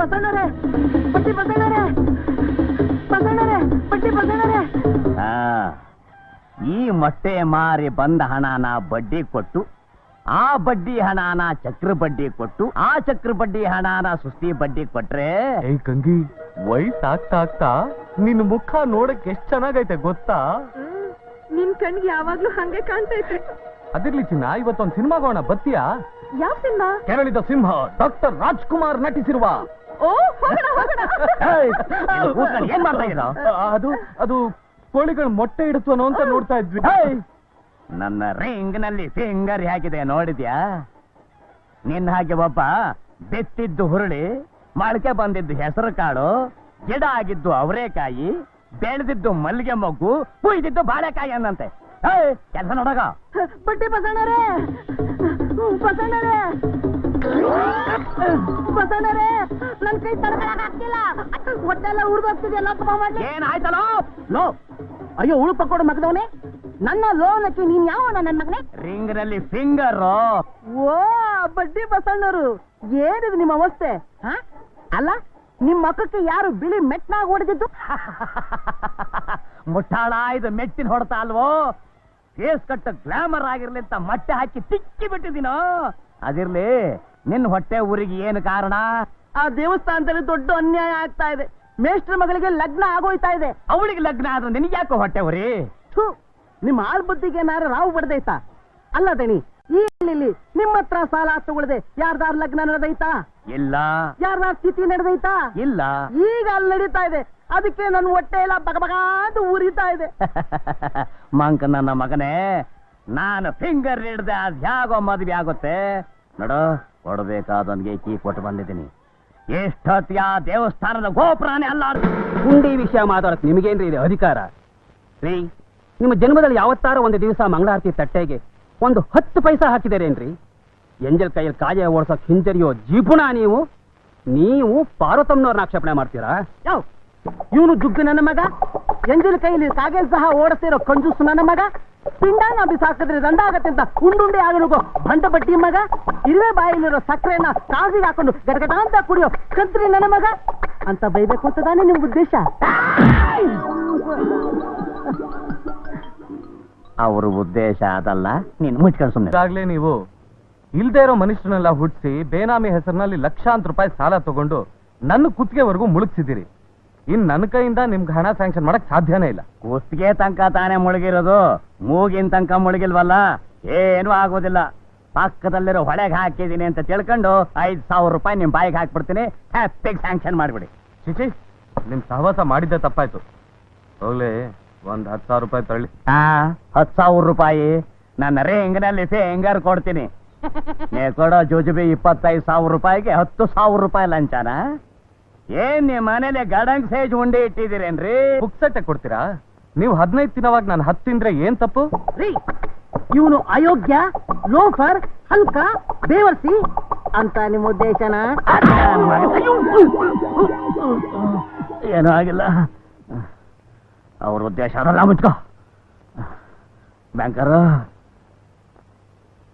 ಬಸಣ್ಣರೇ ಬಡ್ಡಿ ಬಸಣ್ಣರೇ ಬಸಣ್ಣರೇ ಬಡ್ಡಿ ಬಸಣ್ಣರೇ. ಈ ಮೊಟ್ಟೆ ಮಾರಿ ಬಂದ ಹಣನ ಬಡ್ಡಿ ಕೊಟ್ಟು, ಆ ಬಡ್ಡಿ ಹಣನ ಚಕ್ರ ಬಡ್ಡಿ ಕೊಟ್ಟು, ಆ ಚಕ್ರ ಬಡ್ಡಿ ಹಣನ ಸುಸ್ತಿ ಬಡ್ಡಿ ಕೊಟ್ರೆ ಏಯ್ ಕಂಗಿ, ವಯಸ್ಸಾಗ್ತಾ ಆಗ್ತಾ ನಿನ್ ಮುಖ ನೋಡಕ್ ಎಷ್ಟ್ ಚೆನ್ನಾಗೈತೆ ಗೊತ್ತಾ? ನಿನ್ ಕಣ್ಗೆ ಯಾವಾಗ್ಲೂ ಹಂಗೆ ಕಾಣ್ತೈತೆ. ಅದಿರ್ಲಿ ಚಿನ್ನ, ಇವತ್ತೊಂದ್ ಸಿನಿಮಾಗೋಣ, ಬತ್ತೀಯಾ? ಯಾವ ಸಿನಿಮಾ? ಕೆರಳಿದ ಸಿಂಹ ಡಾಕ್ಟರ್ ರಾಜ್ಕುಮಾರ್ ನಟಿಸಿರುವ. ಓ ಹೋಗೋಣ ಹೋಗೋಣ. ಏನ್ ಮಾಡ್ತಾ ಇದ್ದೀರಾ? ಅದು ಕೋಳಿಗಳು ಮೊಟ್ಟೆ ಇಡುತ್ತವನೋ ಅಂತ ನೋಡ್ತಾ ಇದ್ವಿ. ನನ್ನ ರಿಂಗ್ ನಲ್ಲಿ ಫಿಂಗರ್ ಹೇಗಿದೆ ನೋಡಿದ್ಯಾ? ನಿನ್ನ ಹಾಗೆ ಒಬ್ಬ ಬೆತ್ತಿದ್ದು ಹುರುಳಿ, ಮೊಳಕೆ ಬಂದಿದ್ದು ಹೆಸರು ಕಾಳು, ಗಿಡ ಆಗಿದ್ದು ಅವರೇಕಾಯಿ, ಬೆಳೆದಿದ್ದು ಮಲ್ಲಿಗೆ ಮೊಗ್ಗು, ಕುಯ್ದಿದ್ದು ಬಾಳೆಕಾಯಿ ಅನ್ನಂತೆ. ಕೆಲಸ ನೋಡಗ. ಬಡ್ಡಿ ಬಸಣ್ಣರೇ ಬಸಣ್ಣರೇ ಬಸಣ್ಣರೇ, ನನ್ ಕೈ ತಡ್ಕೊಳಕ್ಕಾಗ್ತಿಲ್ಲ. ಹೊಟ್ಟೆಲ್ಲ ಉರ್ದೋಗ್ತಿದೆ. ಲೋಪ ಮಾಡ್ಲಿ. ಏನಾಯ್ತಲೋ? ಲೋ, ಅಯ್ಯೋ ಉಳು ಪಕ್ಕೋಡು ಮಗದವನೇ, ನನ್ನ ಲೋನ್ ಹಚ್ಚಿ ನೀನ್ ಯಾವ ನನ್ನ ಮಗನೇ? ರಿಂಗ್ ನಲ್ಲಿ ಫಿಂಗರ್. ಓ ಬಡ್ಡಿ ಬಸಣ್ಣರು, ಏನಿದು ನಿಮ್ಮ ಅವಸ್ಥೆ? ಅಲ್ಲ, ನಿಮ್ ಮಕ್ಕಕ್ಕೆ ಯಾರು ಬಿಳಿ ಮೆಟ್ನಾಗ ಹೊಡೆದಿದ್ದು? ಮುಟ್ಟಾಳ, ಇದು ಮೆಟ್ಟಿನ ಹೊಡ್ತಾ ಅಲ್ವೋ? ಫೇಸ್ ಕಟ್ ಗ್ಲಾಮರ್ ಆಗಿರ್ಲಿ ಅಂತ ಮೊಟ್ಟೆ ಹಾಕಿ ತಿಕ್ಕಿ ಬಿಟ್ಟಿದ್ದೀನೋ. ಅದಿರ್ಲಿ, ನಿನ್ ಹೊಟ್ಟೆ ಊರಿಗೆ ಏನು ಕಾರಣ? ಆ ದೇವಸ್ಥಾನದಲ್ಲಿ ದೊಡ್ಡ ಅನ್ಯಾಯ ಆಗ್ತಾ ಇದೆ. ಮೇಷ್ಟ್ರ ಮಗಳಿಗೆ ಲಗ್ನ ಆಗೋಯ್ತಾ ಇದೆ. ಅವಳಿಗೆ ಲಗ್ನ ಆದ್ರೆ ನಿನಗೆ ಯಾಕೋ ಹೊಟ್ಟೆ ಉರಿ? ನಿಮ್ಮ ಆಳ್ ಬುದ್ಧಿಗೆ ಏನಾರ ರಾವು ಬಡ್ದೈತಾ? ಅಲ್ಲ ದಣಿ, ಈ ನಿಮ್ಮ ಹತ್ರ ಸಾಲ ತಗೊಳ್ದೆ ಯಾರ್ದಾರ್ ಲಗ್ನ ನಡೆದೈತಾ? ಇಲ್ಲ. ಯಾರ್ದಾರ್ ಸ್ಥಿತಿ ನಡೆದೈತಾ? ಇಲ್ಲ. ಈಗ ಅಲ್ಲಿ ನಡೀತಾ ಇದೆ. ಅದಕ್ಕೆ ನನ್ನ ಹೊಟ್ಟೆ ಎಲ್ಲ ಬಗಬಗ ಅಂತ ಉರಿತಾ ಇದೆ. ಮಂಕ ನನ್ನ ಮಗನೇ, ನಾನು ಫಿಂಗರ್ ಹಿಡ್ದೆ ಅದ್ ಹೇಗೋ ಮದ್ವೆ ಆಗುತ್ತೆ ನೋಡು. ಕೊಡ್ಬೇಕಾದವನ್ಗೆ ಕೀ ಕೊಟ್ಟು ಬಂದಿದ್ದೀನಿ. ಎಷ್ಟೊತ್ತಿಗೆ ಆ ದೇವಸ್ಥಾನದ ಗೋಪುರಾನೇ ಅಲ್ಲ. ಹುಂಡಿ ವಿಷಯ ಮಾತಾಡಕ್ ನಿಮಗೇನ್ರಿ ಇದೆ ಅಧಿಕಾರ? ರೀ, ನಿಮ್ಮ ಜನ್ಮದಲ್ಲಿ ಯಾವತ್ತಾರ ಒಂದು ದಿವಸ ಮಂಗಳಾರತಿ ತಟ್ಟೆಗೆ ಒಂದು 10 ಪೈಸಾ ಹಾಕಿದಾರೇನ್ರಿ? ಎಂಜಲ್ ಕೈಯಲ್ಲಿ ಕಾಜೆ ಓಡ್ಸಕ್ ಹಿಂಜರಿಯೋ ಜೀಪುಣ ನೀವು ಪಾರ್ವತಮ್ಮನವ್ರನ್ನ ಆಕ್ಷೇಪಣೆ ಮಾಡ್ತೀರಾ? ಇವನು ಜುಗ್ಗು ನನ್ನ ಮಗ, ಎಂಜಲ್ ಕೈಲಿ ಕಾಗೆಲ್ ಸಹ ಓಡಿಸ್ತಿರೋ ಕಂಜೂಸು ನನ್ನ ಮಗ, ಪಿಂಡಾನ ಬಿಸಾಕಿದ್ರೆ ದಂಡ ಆಗತ್ತೆ ಅಂತ ಉಂಡುಂಡೆ ಆಗನುಗೋ ಬಂಡ ಬಡ್ಡಿ ಮಗ, ಇರುವೆ ಬಾಯಿಲಿರೋ ಸಕ್ಕರೆನ ಕಾಸಿಗೆ ಹಾಕೊಂಡು ಗಡಗಡ ಅಂತ ಕುಡಿಯೋ ಕಂತ್ರಿ ನನ್ನ ಮಗ ಅಂತ ಬೈಬೇಕು ಅಂತದಾನೆ ನಿಮ್ ಉದ್ದೇಶ? ಅವ್ರ ಉದ್ದೇಶ ಅದಲ್ಲ. ನೀನ್ ಮುಚ್ಕೊಂಡು ಸುಮ್ಮನೆ. ಈಗಾಗ್ಲೇ ನೀವು ಇಲ್ದೇ ಇರೋ ಮನುಷ್ಯನೆಲ್ಲ ಹುಟ್ಟಿಸಿ ಬೇನಾಮಿ ಹೆಸರಿನಲ್ಲಿ ಲಕ್ಷಾಂತರ ರೂಪಾಯಿ ಸಾಲ ತಗೊಂಡು ನನ್ನ ಕುತ್ತಿಗೆವರೆಗೂ ಮುಳುಗ್ಸಿದ್ದೀರಿ. ಇನ್ ನನ್ನ ಕೈಯಿಂದ ನಿಮ್ಗೆ ಹಣ ಸ್ಯಾಂಕ್ಷನ್ ಮಾಡಕ್ ಸಾಧ್ಯನೇ ಇಲ್ಲ. ಕುತ್ತಿಗೆ ತನಕ ತಾನೇ ಮುಳುಗಿರೋದು, ಮೂಗಿನ ತನಕ ಮುಳುಗಿಲ್ವಲ್ಲ, ಏನೂ ಆಗೋದಿಲ್ಲ. ಪಕ್ಕದಲ್ಲಿರೋ ಹೊಳೆಗೆ ಹಾಕಿದೀನಿ ಅಂತ ತಿಳ್ಕೊಂಡು 5,000 ರೂಪಾಯಿ ನಿಮ್ ಬಾಯಿಗೆ ಹಾಕ್ಬಿಡ್ತೀನಿ. ಹ್ಯಾಪಿಗೆ ಸ್ಯಾಂಕ್ಷನ್ ಮಾಡ್ಬಿಡಿ. ಚಿಚಿ, ನಿಮ್ ಸಹವಾಸ ಮಾಡಿದ್ದೆ ತಪ್ಪಾಯ್ತು. ಹೋಗ್ಲಿ, ಒಂದ್ 10,000 ರೂಪಾಯಿ ತಳ್ಳಿ. 10,000 ರೂಪಾಯಿ ನನ್ನ ರಿಂಗ್ನಲ್ಲಿ ಫಿಂಗರ್ ಕೊಡ್ತೀನಿ. ನೀ ಕೊಡೋ ಜುಜುಬಿ 25,000 ರೂಪಾಯಿಗೆ 10,000 ರೂಪಾಯಿ ಲಂಚಾನ? ಏನ್ ನಿಮ್ ಮನೇಲಿ ಗಡಂಗ್ ಸೇಜ್ ಉಂಡೆ ಇಟ್ಟಿದ್ದೀರೇನ್ರಿ? ಪುಕ್ಸಟ್ಟೆ ಕೊಡ್ತೀರಾ? ನೀವು 15 ತಿನ್ನವಾಗ ನಾನು 10 ತಿಂದ್ರೆ ಏನ್ ತಪ್ಪು? ಇವನು ಅಯೋಗ್ಯ, ಲೋಫರ್, ಹಲ್ಕ, ಬೇವರ್ಸಿ ಅಂತ ನಿಮ್ಮ ಉದ್ದೇಶನ? ಏನೂ ಆಗಿಲ್ಲ. ಅವ್ರ ಉದ್ದೇಶ ಅದಲ್ಲ. ಮುಚ್ಕೋ. ಬ್ಯಾಂಕರ್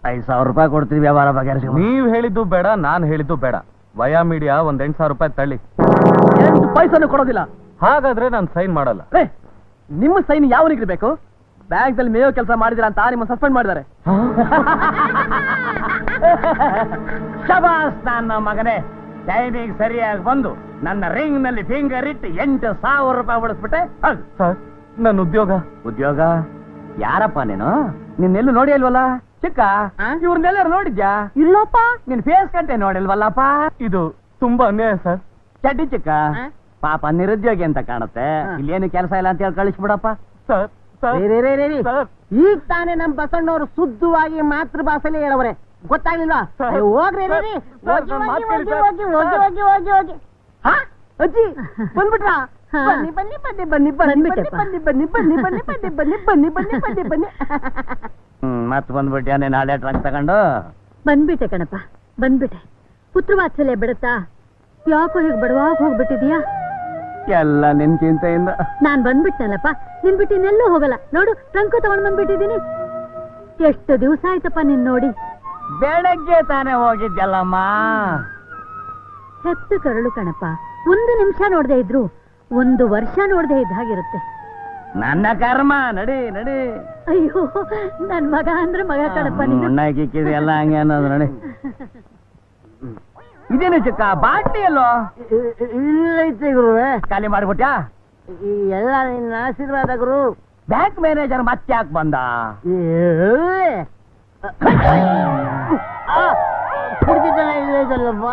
5,000 ರೂಪಾಯಿ ಕೊಡ್ತೀವಿ, ವ್ಯವಹಾರ ಬಗೆಹರಿಸಿ. ನೀವ್ ಹೇಳಿದ್ದು ಬೇಡ, ನಾನ್ ಹೇಳಿದ್ದು ಬೇಡ. ವಯಾ ಮೀಡಿಯಾ ಒಂದ್ 8,000 ರೂಪಾಯಿ ತಳ್ಳಿ. 8 ಪೈಸನು ಕೊಡೋದಿಲ್ಲ. ಹಾಗಾದ್ರೆ ನಾನು ಸೈನ್ ಮಾಡಲ್ಲ. ನಿಮ್ಮ ಸೈನ್ ಯಾವನಿಗಿರ್ಬೇಕು? ಬ್ಯಾಂಕ್ ನಲ್ಲಿ ಮೇಯೋ ಕೆಲಸ ಮಾಡಿದಿರ ಅಂತ ನಿಮ್ಮ ಸಸ್ಪೆಂಡ್ ಮಾಡಿದ್ದಾರೆ. ಶಬಾಸ್ ನನ್ನ ಮಗನೇ, ಟೈಮಿಗೆ ಸರಿಯಾಗಿ ಬಂದು ನನ್ನ ರಿಂಗ್ ನಲ್ಲಿ ಫಿಂಗರ್ ಇಟ್ಟು 8,000 ರೂಪಾಯಿ ಉಳಿಸ್ಬಿಟ್ಟೆ. ಸರ್, ನನ್ನ ಉದ್ಯೋಗ ಯಾರಪ್ಪ ನೀನು? ನಿನ್ನೆಲ್ಲೂ ನೋಡಿ ಅಲ್ವಲ್ಲ ಚಿಕ್ಕ? ಇವ್ರನ್ನೆಲ್ಲರೂ ನೋಡಿದ್ಯಾ? ಇಲ್ಲಪ್ಪ. ನಿನ್ ಫೇಸ್ ಕಟ್ಟೆ ನೋಡಿಲ್ವಲ್ಲಪ್ಪ? ಇದು ತುಂಬಾ ಅನ್ಯಾಯ ಸರ್. ಚಡ್ಡಿ ಚಿಕ್ಕ, ಪಾಪ ನಿರುದ್ಯೋಗಿ ಅಂತ ಕಾಣುತ್ತೆ. ಇಲ್ಲೇನು ಕೆಲಸ ಇಲ್ಲ ಅಂತ ಹೇಳಿ ಕಳಿಸ್ಬಿಡಪ್ಪ. ಸರ್ ಈಗ ತಾನೇ ನಮ್ ಬಸಣ್ಣವರು ಶುದ್ಧವಾಗಿ ಮಾತೃ ಭಾಷೆಯಲ್ಲಿ ಹೇಳವ್ರೆ, ಗೊತ್ತಾಗ್ಲಿಲ್ವಾ? ಹೋಗ್ರಿ ಅಜ್ಜಿ ಬಂದ್ಬಿಟ್ರಾ? ಬನ್ನಿ ಬನ್ನಿ ಬನ್ನಿ ಬನ್ನಿ ಬನ್ನಿ ಬನ್ನಿ ಬನ್ನಿ ಬನ್ನಿ ಬನ್ನಿ ಬನ್ನಿ ಬನ್ನಿ ಬನ್ನಿ ಬನ್ನಿ ಬನ್ನಿ ಬನ್ನಿ. ಮತ್ ಬಂದ್ಬಿಟ್ಯಾ ನೀನ್ ಹಳೆ ಟ್ರಂಕ್ ತಗೊಂಡು? ಬಂದ್ಬಿಟ್ಟೆ ಕಣಪ್ಪ, ಬಂದ್ಬಿಟ್ಟೆ. ಪುತ್ರ ವಾತ್ಸಲ್ಯ ಬಿಡುತ್ತಾ? ಯಾಕೋ ಹೀಗೆ ಬಡವಾಗ ಹೋಗ್ಬಿಟ್ಟಿದ್ಯಾ? ಎಲ್ಲ ನಿನ್ ಚಿಂತೆಯಿಂದ. ನಾನ್ ಬಂದ್ಬಿಟ್ಟನಲ್ಲಪ್ಪ, ನಿನ್ ಬಿಟ್ಟು ಇನ್ನೆಲ್ಲೂ ಹೋಗಲ್ಲ. ನೋಡು, ಟ್ರಂಕ್ ತಗೊಂಡ್ ಬಂದ್ಬಿಟ್ಟಿದೀನಿ. ಎಷ್ಟು ದಿವಸ ಆಯ್ತಪ್ಪ ನಿನ್ ನೋಡಿ. ಬೆಳಗ್ಗೆ ತಾನೇ ಹೋಗಿದ್ಯಲ್ಲಮ್ಮ. ಹೆತ್ತ ಕರಳು ಕಣಪ್ಪ. ಒಂದು ನಿಮಿಷ ನೋಡದೆ ಇದ್ರು 1 ವರ್ಷ ನೋಡದೆ ಇದ್ದ ಹಾಗಿರುತ್ತೆ. ನನ್ನ ಕರ್ಮ, ನಡಿ ನಡಿ. ಅಯ್ಯೋ, ನನ್ ಮಗ ಅಂದ್ರೆ ಮಗ ಕಣಪ್ಪ ನೀನು. ಉಣ್ಣಾಕಿಕ್ಕಿದೆ ಎಲ್ಲ ಹಂಗೆ ಅನ್ನೋದು ನಡಿ. ಇದೇನು ಚಿಕ್ಕ ಬಾಟ್ಲಿ ಎಲ್ಲೋ ಇಲ್ಲೈತೆ ಗುರುವೆ. ಖಾಲಿ ಮಾಡ್ಬಿಟ್ಯಾ? ಎಲ್ಲ ನಿನ್ನ ಆಶೀರ್ವಾದ ಗುರು. ಬ್ಯಾಂಕ್ ಮ್ಯಾನೇಜರ್ ಮತ್ತೆ ಯಾಕೆ ಬಂದ? ಕುಡ್ದಿದ್ದಲ್ಲ ಇಲ್ಲೈತಲ್ಲಪ್ಪ.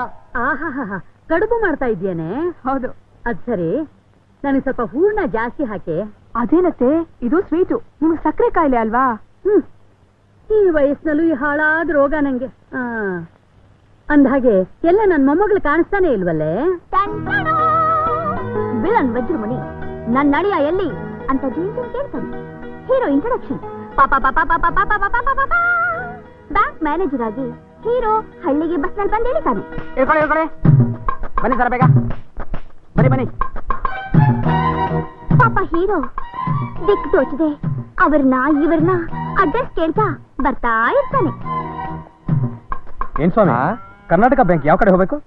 ಆಹಾ, ಕಡುಬು ಮಾಡ್ತಾ ಇದ್ಯೇನೆ? ಹೌದು. ಅದ್ ಸರಿ, ನನಗೆ ಸ್ವಲ್ಪ ಹೂರ್ಣ ಜಾಸ್ತಿ ಹಾಕಿ. ಅದೇನತ್ತೆ, ಇದು ಸ್ವೀಟು. ನಿಮ್ಗೆ ಸಕ್ಕರೆ ಕಾಯಿಲೆ ಅಲ್ವಾ? ಈ ವಯಸ್ಸಿನಲ್ಲೂ ಈ ಹಾಳಾದ ರೋಗ ನಂಗೆ. ಅಂದ್ಹಾಗೆ ಎಲ್ಲ ನನ್ ಮೊಮ್ಮಗಳು ಕಾಣಿಸ್ತಾನೆ ಇಲ್ವಲ್ಲೇ? ವಿಲನ್ ವಜ್ರಮುನಿ ನನ್ ನಡಿಯ ಎಲ್ಲಿ ಅಂತ ಜೀವನ ಕೇಳ್ತಾನೆ. Hero introduction. ಬ್ಯಾಂಕ್ ಮ್ಯಾನೇಜರ್ ಆಗಿ ಹೀರೋ ಹಳ್ಳಿಗೆ ಬಸ್ ನಲ್ಲಿ ಬಂದು ಇಳಿತಾನೆ. ಬನ್ನಿ ಸರ್, ಬೇಗ ಬನ್ನಿ ಬನ್ನಿ. ಪಾಪ ಹೀರೋ ದಿಕ್ ತೋಚದೆ ಅವ್ರನ್ನ ಇವ್ರನ್ನ ಅಡ್ರೆಸ್ ಕೇಳ್ತಾ ಬರ್ತಾ ಇರ್ತಾನೆ. ಏನ್ ಸ್ವಾಮಿ, ಕರ್ನಾಟಕ ಬ್ಯಾಂಕ್ ಯಾವ ಕಡೆ ಹೋಗ್ಬೇಕು?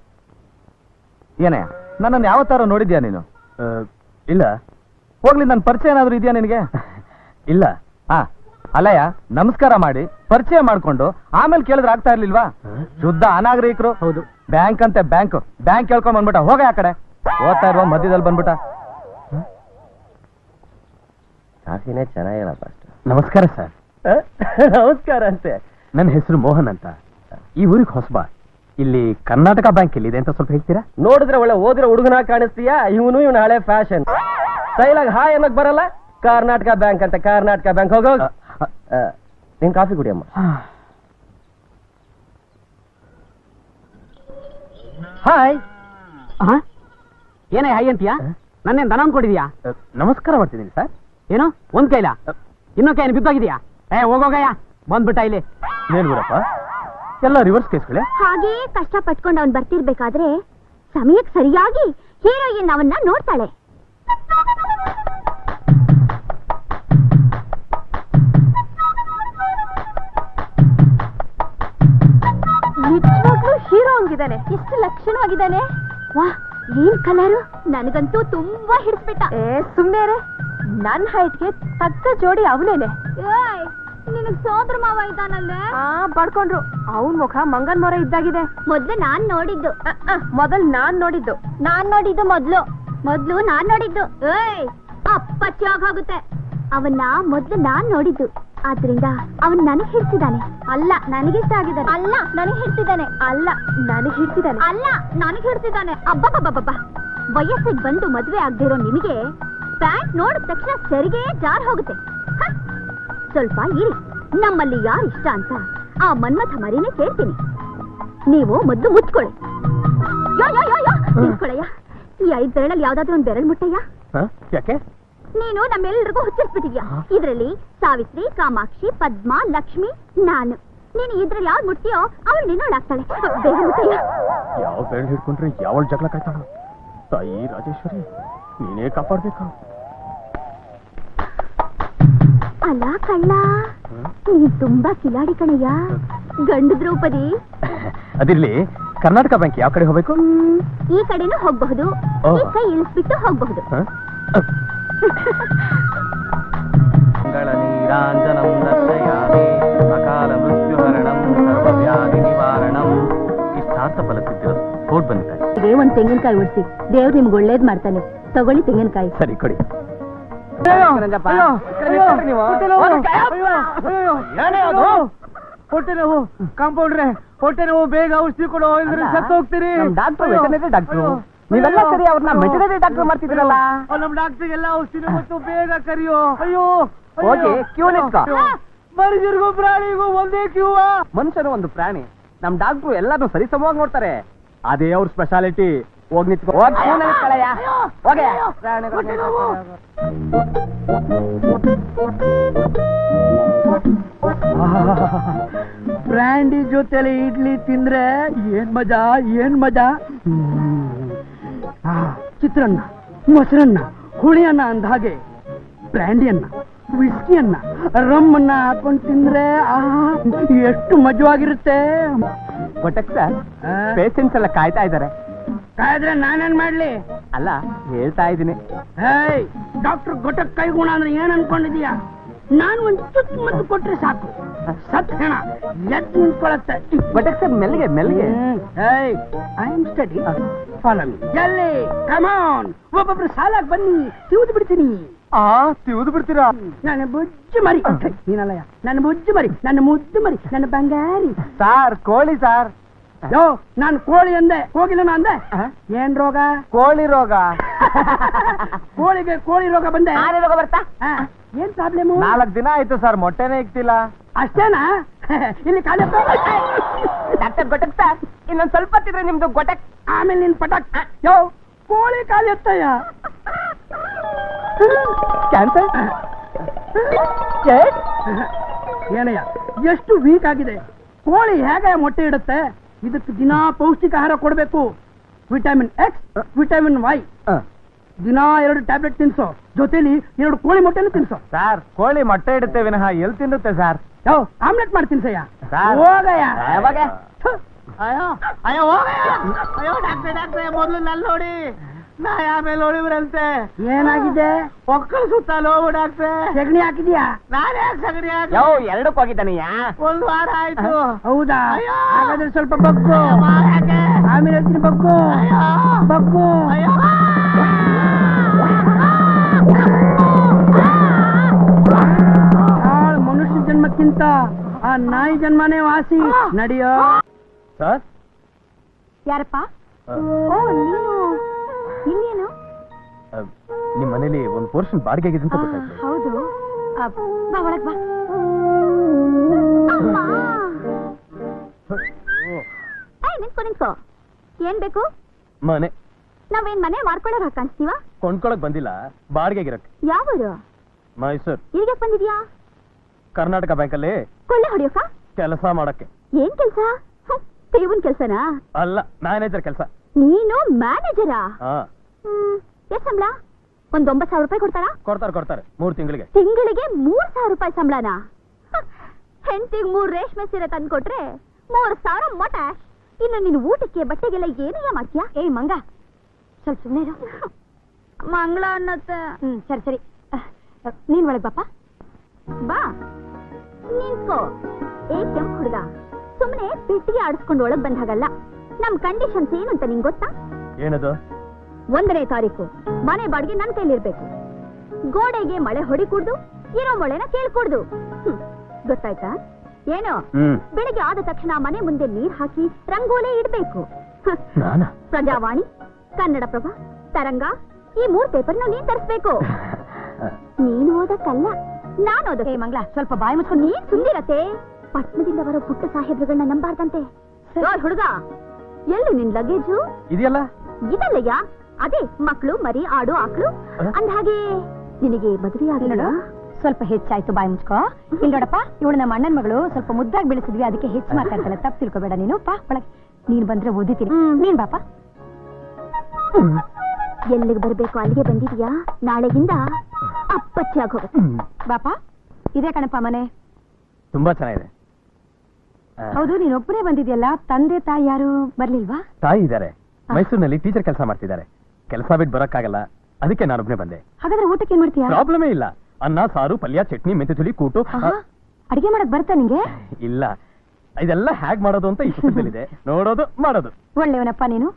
ಏನೇ, ನನ್ನನ್ನು ಯಾವತ್ತಾರ ನೋಡಿದ್ಯಾ ನೀನು? ಇಲ್ಲ. ಹೋಗ್ಲಿ, ನನ್ನ ಪರಿಚಯ ಏನಾದ್ರು ಇದೆಯಾ ನಿನಗೆ? ಇಲ್ಲ. ಅಲ್ಲಯ್ಯ, ನಮಸ್ಕಾರ ಮಾಡಿ ಪರಿಚಯ ಮಾಡ್ಕೊಂಡು ಆಮೇಲೆ ಕೇಳಿದ್ರೆ ಆಗ್ತಾ ಇರ್ಲಿಲ್ವಾ? ಶುದ್ಧ ಅನಾಗರಿಕರು. ಹೌದು. ಬ್ಯಾಂಕ್ ಅಂತೆ ಬ್ಯಾಂಕ್ ಕೇಳ್ಕೊಂಡ್ ಬಂದ್ಬಿಟ್ಟ. ಹೋಗ ಆ ಕಡೆ. ಓದ್ತಾ ಇರುವ ಮಧ್ಯದಲ್ಲಿ ಬಂದ್ಬಿಟ್ಟ. ಕಾಫಿನೇ ಚೆನ್ನಾಗಿಲ್ಲಪ್ಪ. ನಮಸ್ಕಾರ ಸರ್. ನಮಸ್ಕಾರ ಅಂತೆ. ನನ್ನ ಹೆಸರು ಮೋಹನ್ ಅಂತ. ಈ ಊರಿಗೆ ಹೊಸಬ. ಇಲ್ಲಿ ಕರ್ನಾಟಕ ಬ್ಯಾಂಕ್ ಎಲ್ಲಿದೆ ಅಂತ ಸ್ವಲ್ಪ ಹೇಳ್ತೀರಾ? ನೋಡಿದ್ರೆ ಒಳ್ಳೆ ಓದಿರೋ ಹುಡುಗನ ಕಾಣಿಸ್ತೀಯಾ? ಇವನು ಹಳೆ ಫ್ಯಾಷನ್ ಸ್ಟೈಲಾಗಿ ಹಾಯ್ ಅನ್ನಕ್ ಬರಲ್ಲ. ಕರ್ನಾಟಕ ಬ್ಯಾಂಕ್ ಅಂತ ಕರ್ನಾಟಕ ಬ್ಯಾಂಕ್. ಹೋಗೋ, ನೀನ್ ಕಾಫಿ ಕುಡಿಯಮ್ಮ. ಹಾಯ್. ಏನೇ ಹಾಯ್ ಅಂತೀಯಾ? ನನ್ನೇನ್ ದನ ಅನ್ಕೊಂಡಿದ್ಯಾ? ನಮಸ್ಕಾರ ಮಾಡ್ತಿದ್ದೀನಿ ಸರ್. ಏನು ಒಂದ್ ಕೈಲ ಇನ್ನೊಂದ್ ಕೈ ಬಿದ್ದೋಗಿದ್ಯಾ? ಹೋಗೋಗಯ್ಯ, ಬಂದ್ಬಿಟ್ಟ ಇಲ್ಲಿ. ಏನ್ ಬಿಡಪ್ಪ, ಎಲ್ಲ ರಿವರ್ಸ್ ಕೇಸ್ಗಳೇ. ಹಾಗೇ ಕಷ್ಟ ಪಟ್ಕೊಂಡು ಅವನ್ ಬರ್ತಿರ್ಬೇಕಾದ್ರೆ ಸಮಯಕ್ಕೆ ಸರಿಯಾಗಿ ಹೀರೋಯಿನ್ ಅವನ್ನ ನೋಡ್ತಾಳೆ. ನಿಜವಾಗ್ಲೂ ಹೀರೋ ಹಂಗಿದ್ದಾನೆ. ಎಷ್ಟು ಲಕ್ಷಣವಾಗಿದ್ದಾನೆ. ವಾ, ಏನ್ ಕಲರು! ನನಗಂತೂ ತುಂಬಾ ಹಿಡಿಸ್ಬಿಟ್ಟ. ಸುಮ್ನೆ ನನ್ ಹೈಟ್ಗೆ ತಕ್ಕ ಜೋಡಿ ಅವನೇನೆ. ನಿನಗ್ ಸೋದ್ರ ಮಾವ ಇದ್ದಾನಲ್ಲೇ? ಬಡ್ಕೊಂಡ್ರು. ಅವನ್ ಮುಖ ಮಂಗನ್ ಮೊರೆ ಇದ್ದಾಗಿದೆ. ಮೊದ್ಲು ನಾನ್ ನೋಡಿದ್ದು. ನಾನ್ ನೋಡಿದ್ದು ಮೊದ್ಲು ನಾನ್ ನೋಡಿದ್ದು. ಅಪ್ಪಚ್ಚಾಗುತ್ತೆ. ಅವನ್ನ ಮೊದ್ಲು ನಾನ್ ನೋಡಿದ್ದು. ಆದ್ರಿಂದ ಅವನ್ ನನಗ್ ಹಿಡ್ಸಿದಾನೆ. ಅಲ್ಲ, ನನಗಿಷ್ಟ ಆಗಿದ್ದಾನೆ. ಅಲ್ಲ, ನನಗ್ ಹಿಡ್ಸಿದಾನೆ. ಅಲ್ಲ, ನನಗ್ ಹಿಡ್ಸಿದಾನೆ. ಅಲ್ಲ, ನನಗ್ ಹಿಡ್ಸಿದಾನೆ. ಅಬ್ಬಬ್ಬಬ್ಬಬ್ಬ, ವಯಸ್ಸಿಗೆ ಬಂದು ಮದ್ವೆ ಆಗದಿರೋ ನಿಮಗೆ ಪ್ಯಾಂಟ್ ನೋಡಿದ ತಕ್ಷಣ ಸರಿಗೆ ಜಾರ್ ಹೋಗುತ್ತೆ. ಸ್ವಲ್ಪ ಇರಿ, ನಮ್ಮಲ್ಲಿ ಯಾರು ಇಷ್ಟ ಅಂತ ಆ ಮನ್ಮಥ ಮರಿನೇ ಕೇಳ್ತೀನಿ. ನೀವು ಮೊದ್ಲು ಮುಚ್ಕೊಳ್ಳಿ. ನಿಂತ್ಕೊಳ್ಳಯ್ಯ. ಈ 5 ಬೆರಳಲ್ಲಿ ಯಾವ್ದಾದ್ರು ಒಂದ್ ಬೆರಳು ಮುಟ್ಟಯ್ಯ. ಯಾಕೆ? ನೀನು ನಮ್ಮೆಲ್ಲರಿಗೂ ಹುಚ್ಚಿಸ್ಬಿಟ್ಟಿದ್ಯಾ. ಇದ್ರಲ್ಲಿ ಸಾವಿತ್ರಿ, ಕಾಮಾಕ್ಷಿ, ಪದ್ಮ, ಲಕ್ಷ್ಮಿ, ನಾನು. ನೀನು ಇದ್ರಲ್ಲಿ ಯಾವ್ದು ಮುಟ್ತೀಯೋ ಅವಳು ನಿನ್ನೋಳಾಗ್ತಾಳೆ. ಬೇಗ ಮುಟ್ಟಯ್ಯ. ಯಾವ ಬೆರಳು ಹಿಡ್ಕೊಂಡ್ರೆ ಯಾವಳ ಜಗಳ ಕಾಯ್ತಾಳ? ತಾಯಿ ರಾಜೇಶ್ವರಿ, ನೀನೇ ಕಾಪಾಡ್ಬೇಕು. ಅಲ್ಲ ಕಳ್ಳ, ನೀ ತುಂಬಾ ಕಿಲಾಡಿ ಕಣಯ್ಯ. ಗಂಡು ದ್ರೌಪದಿ. ಅದಿರ್ಲಿ, ಕರ್ನಾಟಕ ಬ್ಯಾಂಕ್ ಯಾವ ಕಡೆ ಹೋಗ್ಬೇಕು? ಈ ಕಡೆನೂ ಹೋಗ್ಬಹುದು, ಈ ಕೈ ಇಳಿಸ್ಬಿಟ್ಟು ಹೋಗ್ಬಹುದು. ಮಂಗಳ ನೀರಾಂಜನಂ ದರ್ಶಯಾಮಿ ಅಕಾಲ ಮೃತ್ಯುಹರಣಂ ಸರ್ವವ್ಯಾಧಿ ನಿವಾರಣಂ. ಇಷ್ಟಾರ್ಥ ಫಲಸಿದ್ದಿರೋ ಕೋಡ್ ಬಂದಿದೆ. ಇದೇ ಒಂದ್ ತೆಂಗಿನಕಾಯಿ ಉಳಿಸಿ, ದೇವ್ರು ನಿಮ್ಗೆ ಒಳ್ಳೇದ್ ಮಾಡ್ತಾನೆ. ತಗೊಳ್ಳಿ ತೆಂಗಿನಕಾಯಿ. ಸರಿ, ಕೊಡಿ. ಹೊಟ್ಟೆ ನೋವು ಕಾಂಪೌಂಡ್ರೆ, ಹೊಟ್ಟೆ ನೋವು, ಬೇಗ ಔಷಧಿ ಕೊಡು, ಇಲ್ದ್ರೆ ಸತ್ತು ಹೋಗ್ತೀರಿ. Doctor veterinary doctor. ನೀವೆಲ್ಲ ಸರಿ ಅವ್ರನ್ನ ವೆಟರ್ನರಿ ಡಾಕ್ಟರ್ ಮಾಡ್ತಿದ್ರಲ್ಲ. ನಮ್ ಡಾಕ್ಟರ್ಗೆಲ್ಲ ಔಷಧಿ ಮತ್ತು ಬೇಗ ಕರಿಯೋ. ಅಯ್ಯೋ, ಹೋಗಿ ಕ್ಯೂ ನಿಂತ್ಕೋ. ಮನುಷ್ಯರಿಗೂ ಪ್ರಾಣಿಗೂ ಒಂದೇ ಕ್ಯೂ. ಮನುಷ್ಯರು ಒಂದು ಪ್ರಾಣಿ. ನಮ್ ಡಾಕ್ಟ್ರು ಎಲ್ಲಾರು ಸರಿ ಸಮವಾಗಿ ನೋಡ್ತಾರೆ. ಅದೇ ಅವ್ರ ಸ್ಪೆಷಾಲಿಟಿ. ಹೋಗಿ ನಿಂತ್ಕೋ. ಬ್ರ್ಯಾಂಡಿ ಜೊತೆಲಿ ಇಡ್ಲಿ ತಿಂದ್ರೆ ಏನ್ ಮಜಾ, ಏನ್ ಮಜಾ. ಚಿತ್ರಾನ್ನ, ಮೊಸರನ್ನ, ಹುಳಿಯನ್ನ ಅಂದ ಹಾಗೆ ಬ್ರ್ಯಾಂಡಿಯನ್ನ, ವಿಸ್ಕಿಯನ್ನ, ರಮ್ ಅನ್ನ ಹಾಕೊಂಡು ತಿಂದ್ರೆ ಎಷ್ಟು ಮಜವಾಗಿರುತ್ತೆ. ಬಟ್ ಸರ್, ಪೇಷಂಟ್ಸ್ ಎಲ್ಲ ಕಾಯ್ತಾ ಇದ್ದಾರೆ. ಕಾಯ್ದ್ರೆ ನಾನೇನ್ ಮಾಡ್ಲಿ? ಅಲ್ಲ ಹೇಳ್ತಾ ಇದ್ದೀನಿ. ಹೇಯ್, ಡಾಕ್ಟರ್ ಗೊಟ್ಟಕ್ ಕೈಗುಣ ಅಂದ್ರೆ ಏನ್ ಅನ್ಕೊಂಡಿದೀಯ? ನಾನು ಒಂದ್ ಚುಟ್ ಮದ್ದು ಕೊಟ್ರೆ ಸಾಕು, ಸತ್ ಹೆಣ ಎದ್ದು ನಿಂತ್ಕೊಳತ್ತೆ. ಬಟಕ್ ಸರ್ ಮೆಲ್ಗೆ ಮೆಲ್ಗೆ. Hey, I am study, follow me. ಎಲ್ಲಿ? ಕಮ್ ಆನ್, ಒಬ್ಬೊಬ್ರು ಸಾಲಾಗ್ ಬನ್ನಿ, ತಿವಿದು ಬಿಡ್ತೀನಿ. ತಿವಿದು ಬಿಡ್ತೀರಾ? ನನ್ನ ಬುಜ್ಜು ಮರಿ ನೀನಲ್ಲಯ್ಯ, ನನ್ನ ಬುಜ್ಜು ಮರಿ, ನನ್ನ ಮುದ್ದು ಮರಿ, ನನ್ನ ಬಂಗಾರಿ. ಸಾರ್ ಕೋಳಿ ಸಾರ್. ಯೋ, ನಾನು ಕೋಳಿ ಅಂದೆ, ಹೋಗಿಲ್ಲ ಅಂದೆ. ಏನ್ ರೋಗ? ಕೋಳಿ ರೋಗ. ಕೋಳಿಗೆ ಕೋಳಿ ರೋಗ ಬಂದೆ. ರೋಗ ಬರ್ತಾ? ಏನ್ ಪ್ರಾಬ್ಲಮ್? 4 ದಿನ ಆಯ್ತು ಸರ್, ಮೊಟ್ಟೆನೇ ಇಕ್ತಿಲ್ಲ. ಅಷ್ಟೇನಾ? ಇಲ್ಲಿ ಖಾಲಿ ಡಾಕ್ಟರ್ ಗೊಟ್ಟಕ್ ಸರ್, ಇನ್ನೊಂದ್ ಸ್ವಲ್ಪ ತಿದ್ರೆ ನಿಮ್ದು ಗೊಟ್ಟಕ್. ಆಮೇಲೆ ನಿನ್ ಪಟಕ್. ಯೋ, ಕೋಳಿ ಖಾಲಿ ಎತ್ತಯ್ಯ. ಕ್ಯಾನ್ಸರ್? ಏನಯ್ಯ, ಎಷ್ಟು ವೀಕ್ ಆಗಿದೆ. ಕೋಳಿ ಹೇಗೆ ಮೊಟ್ಟೆ ಇಡುತ್ತೆ? ಇದಕ್ಕೆ ದಿನಾ ಪೌಷ್ಟಿಕ ಆಹಾರ ಕೊಡ್ಬೇಕು. Vitamin X, vitamin Y. ದಿನಾ 2 ಟ್ಯಾಬ್ಲೆಟ್ ತಿನ್ಸೋ, ಜೊತೆಲಿ 2 ಕೋಳಿ ಮೊಟ್ಟೆನೂ ತಿನ್ಸೋ. ಸರ್, ಕೋಳಿ ಮೊಟ್ಟೆ ಇಡುತ್ತೆ ವಿನಃ ಎಲ್ಲಿ ತಿನ್ನುತ್ತೆ ಸರ್? ಯೋ, ಆಮ್ಲೆಟ್ ಮಾಡಿ ತಿನ್ಸಯ್ಯ. ಸರ್. ಹೋಗಯ್ಯ. ಯಾವಾಗ? ಅಯ್ಯೋ ಅಯ್ಯೋ, ಹೋಗಯ್ಯ. ಅಯ್ಯೋ ಡಾಕ್ಟ್ರೆ ಮೊದಲು ನನ್ನ ನೋಡಿ, ನಾ ಆಮೇಲೆ ನೋಡಿದ್ರಂತೆ. ಏನಾಗಿದೆ? ಒಕ್ಕಲು ಸುತ್ತ ನೋವು ಡಾಕ್ಟ್ರೆ. ಸಗಣಿ ಹಾಕಿದ್ಯಾ? ನಾನೇ ಸಗಣಿ ಹಾಕಿ. ಯಾವ 2ಕ್ಕೆ ಹೋಗಿದ್ದಾನಯ್ಯ? 1 ವಾರ ಆಯ್ತು. ಹೌದಾ? ಹಾಗಾದ್ರೆ ಸ್ವಲ್ಪ ಬಗ್ಗು. ಆಮೇಲೆ ಹೇಳ್ತೀನಿ, ಬಗ್ಗು ಬಗ್ಗು. ಮನುಷ್ಯ ಜನ್ಮಕ್ಕಿಂತ ಆ ನಾಯಿ ಜನ್ಮನೇ ವಾಸಿ. ನಡಿಯೋ. ಸರ್, ಯಾರಪ್ಪ? ಓ, ನೀನು ಇಲ್ಲೇನು? ನಿಮ್ ಮನೇಲಿ ಒಂದು ಪೋರ್ಷನ್ ಬಾಡಿಗೆಗಿದೆ ಅಂತ ಗೊತ್ತಾಯ್ತು. ಹೌದು. ಬಾ ಒಳಗ್ ಬಾ. ನಿಂತ್ಕೋ. ಏನ್ ಬೇಕು? ಮನೆ ನಾವೇನ್ ಮನೆ ಮಾಡ್ಕೊಳ್ಳೋರ್ ಕಾಣಿಸ್ತೀವ? ಕೊಂಡ್ಕೊಳಕ್ ಬಂದಿಲ್ಲ, ಬಾಡಿಗೆಗಿರಕ್ಕೆ. ಯಾವರು? ಮೈಸೂರ್. ಈಗ ಬಂದಿದ್ಯಾ? ಕರ್ನಾಟಕ ಬ್ಯಾಂಕಲ್ಲಿ ಕೊಳ್ಳೆ ಹೊಡಿಯೋಕ? ಕೆಲಸ ಮಾಡಕ್ಕೆ. ಏನ್ ಕೆಲ್ಸ? ದೇವನ್ ಕೆಲ್ಸನಾ? ಅಲ್ಲ, ಮ್ಯಾನೇಜರ್ ಕೆಲಸ. ನೀನು ಮ್ಯಾನೇಜರಾ? ಎಷ್ಟ್ ಸಂಬಳ? ಒಂದ್ 9,000 ರೂಪಾಯಿ ಕೊಡ್ತಾರಾ? ಕೊಡ್ತಾರೆ 3 ತಿಂಗಳಿಗೆ. ತಿಂಗಳಿಗೆ 3,000 ರೂಪಾಯಿ ಸಂಬಳನಾ? ಹೆಂಡತಿಗೆ 3 ರೇಷ್ಮೆ ಸೀರೆ ತಂದ್ಕೊಟ್ರೆ 3,000 ಮಟ. ಇನ್ನು ನೀನು ಊಟಕ್ಕೆ ಬಟ್ಟೆಗೆಲ್ಲ ಏನಯ್ಯ ಮಾಡ್ತೀಯಾ? ಏಯ್ ಮಂಗ, ಸ್ವಲ್ಪ ಸುಮ್ಮನೆ ಇರು. ಮಂಗಳ ಅನ್ನತ್ತೆ. ಸರಿ ನೀನ್ ಒಳಗ್ ಬಾಪ. ಬಾ ನಿಂತ್ಕೋ. ಕೆಂಪ್ ಹುಡುಗ, ಸುಮ್ಮನೆ ಪೆಟ್ಟಿಗೆ ಆಡಿಸ್ಕೊಂಡು ಒಳಗ್ ಬಂದ ಹಾಗಲ್ಲ. ನಮ್ ಕಂಡೀಷನ್ಸ್ ಏನು ಅಂತ ನಿಂಗ್ ಗೊತ್ತಾ? ಏನದು? 1ನೇ ತಾರೀಕು ಮನೆ ಬಾಡಿಗೆ ನನ್ ಕೈಲಿರ್ಬೇಕು. ಗೋಡೆಗೆ ಮಳೆ ಹೊಡಿಕೂಡ್ದು, ಇರೋ ಮೊಳೆನ ಕೇಳ್ಕೂಡ್ದು. ಗೊತ್ತಾಯ್ತಾ? ಏನು? ಬೆಳಿಗ್ಗೆ ಆದ ತಕ್ಷಣ ಮನೆ ಮುಂದೆ ನೀರ್ ಹಾಕಿ ರಂಗೋಲಿ ಇಡ್ಬೇಕು. ಪ್ರಜಾವಾಣಿ, ಕನ್ನಡಪ್ರಭ, ತರಂಗ ಈ 3 ಪೇಪರ್ನ ನೀನ್ ತರಿಸ್ಬೇಕು. ನೀನು ಓದಕ್ಕಲ್ಲ, ನಾನು ಓದಕ್ಕೆ. ಮಂಗ್ಲ, ಸ್ವಲ್ಪ ಬಾಯಿ ಮುಚ್ಕೊಂಡು ನೀನ್ ಸುಂದಿರತ್ತೆ. ಪಟ್ಟಣದಿಂದ ಬರೋ ಪುಟ್ಟ ಸಾಹೇಬ್ರುಗಳನ್ನ ನಂಬಾರ್ದಂತೆ. ಹುಡುಗ, ಎಲ್ಲಿ ನಿನ್ ಲಗೇಜು? ಇದೆಯಲ್ಲ. ಇದಲ್ಲಯ್ಯ, ಅದೇ ಮಕ್ಕಳು, ಮರಿ, ಆಡು, ಆಕಳು. ಅಂದ ಹಾಗೆ ನಿನಗೆ ಮದುವೆ ಆಗಿಲ್ಲ? ಸ್ವಲ್ಪ ಹೆಚ್ಚಾಯ್ತು, ಬಾಯಿ ಮುಚ್ಕೋ. ಇಲ್ಲಿ ನೋಡಪ್ಪ, ಇವಳು ನಮ್ಮ ಅಣ್ಣನ ಮಗಳು, ಸ್ವಲ್ಪ ಮುದ್ದಾಗಿ ಬೆಳೆಸಿದ್ವಿ, ಅದಕ್ಕೆ ಹೆಚ್ಚು ಮಾತಾಡ್ತಾಳೆ. ತಪ್ಪು ತಿಳ್ಕೊಬೇಡ ನೀನು. ಪಾ ಒಳಗೆ. ನೀನ್ ಬಂದ್ರೆ ಓದಿತೀನಿ. ನೀನ್ ಬಾಪ. ಎಲ್ಲಿಗೆ ಬರ್ಬೇಕು ಅಲ್ಲಿಗೆ ಬಂದಿದ್ಯಾ? ನಾಳೆಗಿಂದ ಅಪ್ಪಚ್ಚಿ ಆಗೋಗ. ಬಾಪ, ಇದೇ ಕಣಪ್ಪ ಮನೆ. ತುಂಬಾ ಚೆನ್ನಾಗಿದೆ. ಹೌದು, ನೀನೊಬ್ಬರೇ ಬಂದಿದ್ಯಲ್ಲ, ತಂದೆ ತಾಯಿ ಯಾರು ಬರ್ಲಿಲ್ವಾ? ತಾಯಿ ಇದ್ದಾರೆ, ಮೈಸೂರಿನಲ್ಲಿ ಟೀಚರ್ ಕೆಲಸ ಮಾಡ್ತಿದ್ದಾರೆ. ಕೆಲಸ ಬಿಟ್ಟು ಬರಕ್ಕಾಗಲ್ಲ, ಅದಕ್ಕೆ ನಾನೊಬ್ನೇ ಬಂದೆ. ಹಾಗಾದ್ರೆ ಊಟಕ್ಕೆ ಏನ್ ಮಾಡ್ತೀಯಾ? ಪ್ರಾಬ್ಲಮೇ ಇಲ್ಲ. ಅನ್ನ, ಸಾರು, ಪಲ್ಯ, ಚಟ್ನಿ, ಮೆಂತೆ ತುಳಿ, ಕೂಟು. ಅಡಿಗೆ ಮಾಡಕ್ ಬರ್ತಾ ನಿಂಗೆ? ಇಲ್ಲ, ಇದೆಲ್ಲ ಹ್ಯಾಗ್ ಮಾಡೋದು ಅಂತ ಈ ಪುಸ್ತಕದಲ್ಲಿದೆ. ನೋಡೋದು ಮಾಡೋದು. ಒಳ್ಳೆಯವನಪ್ಪ ನೀನು.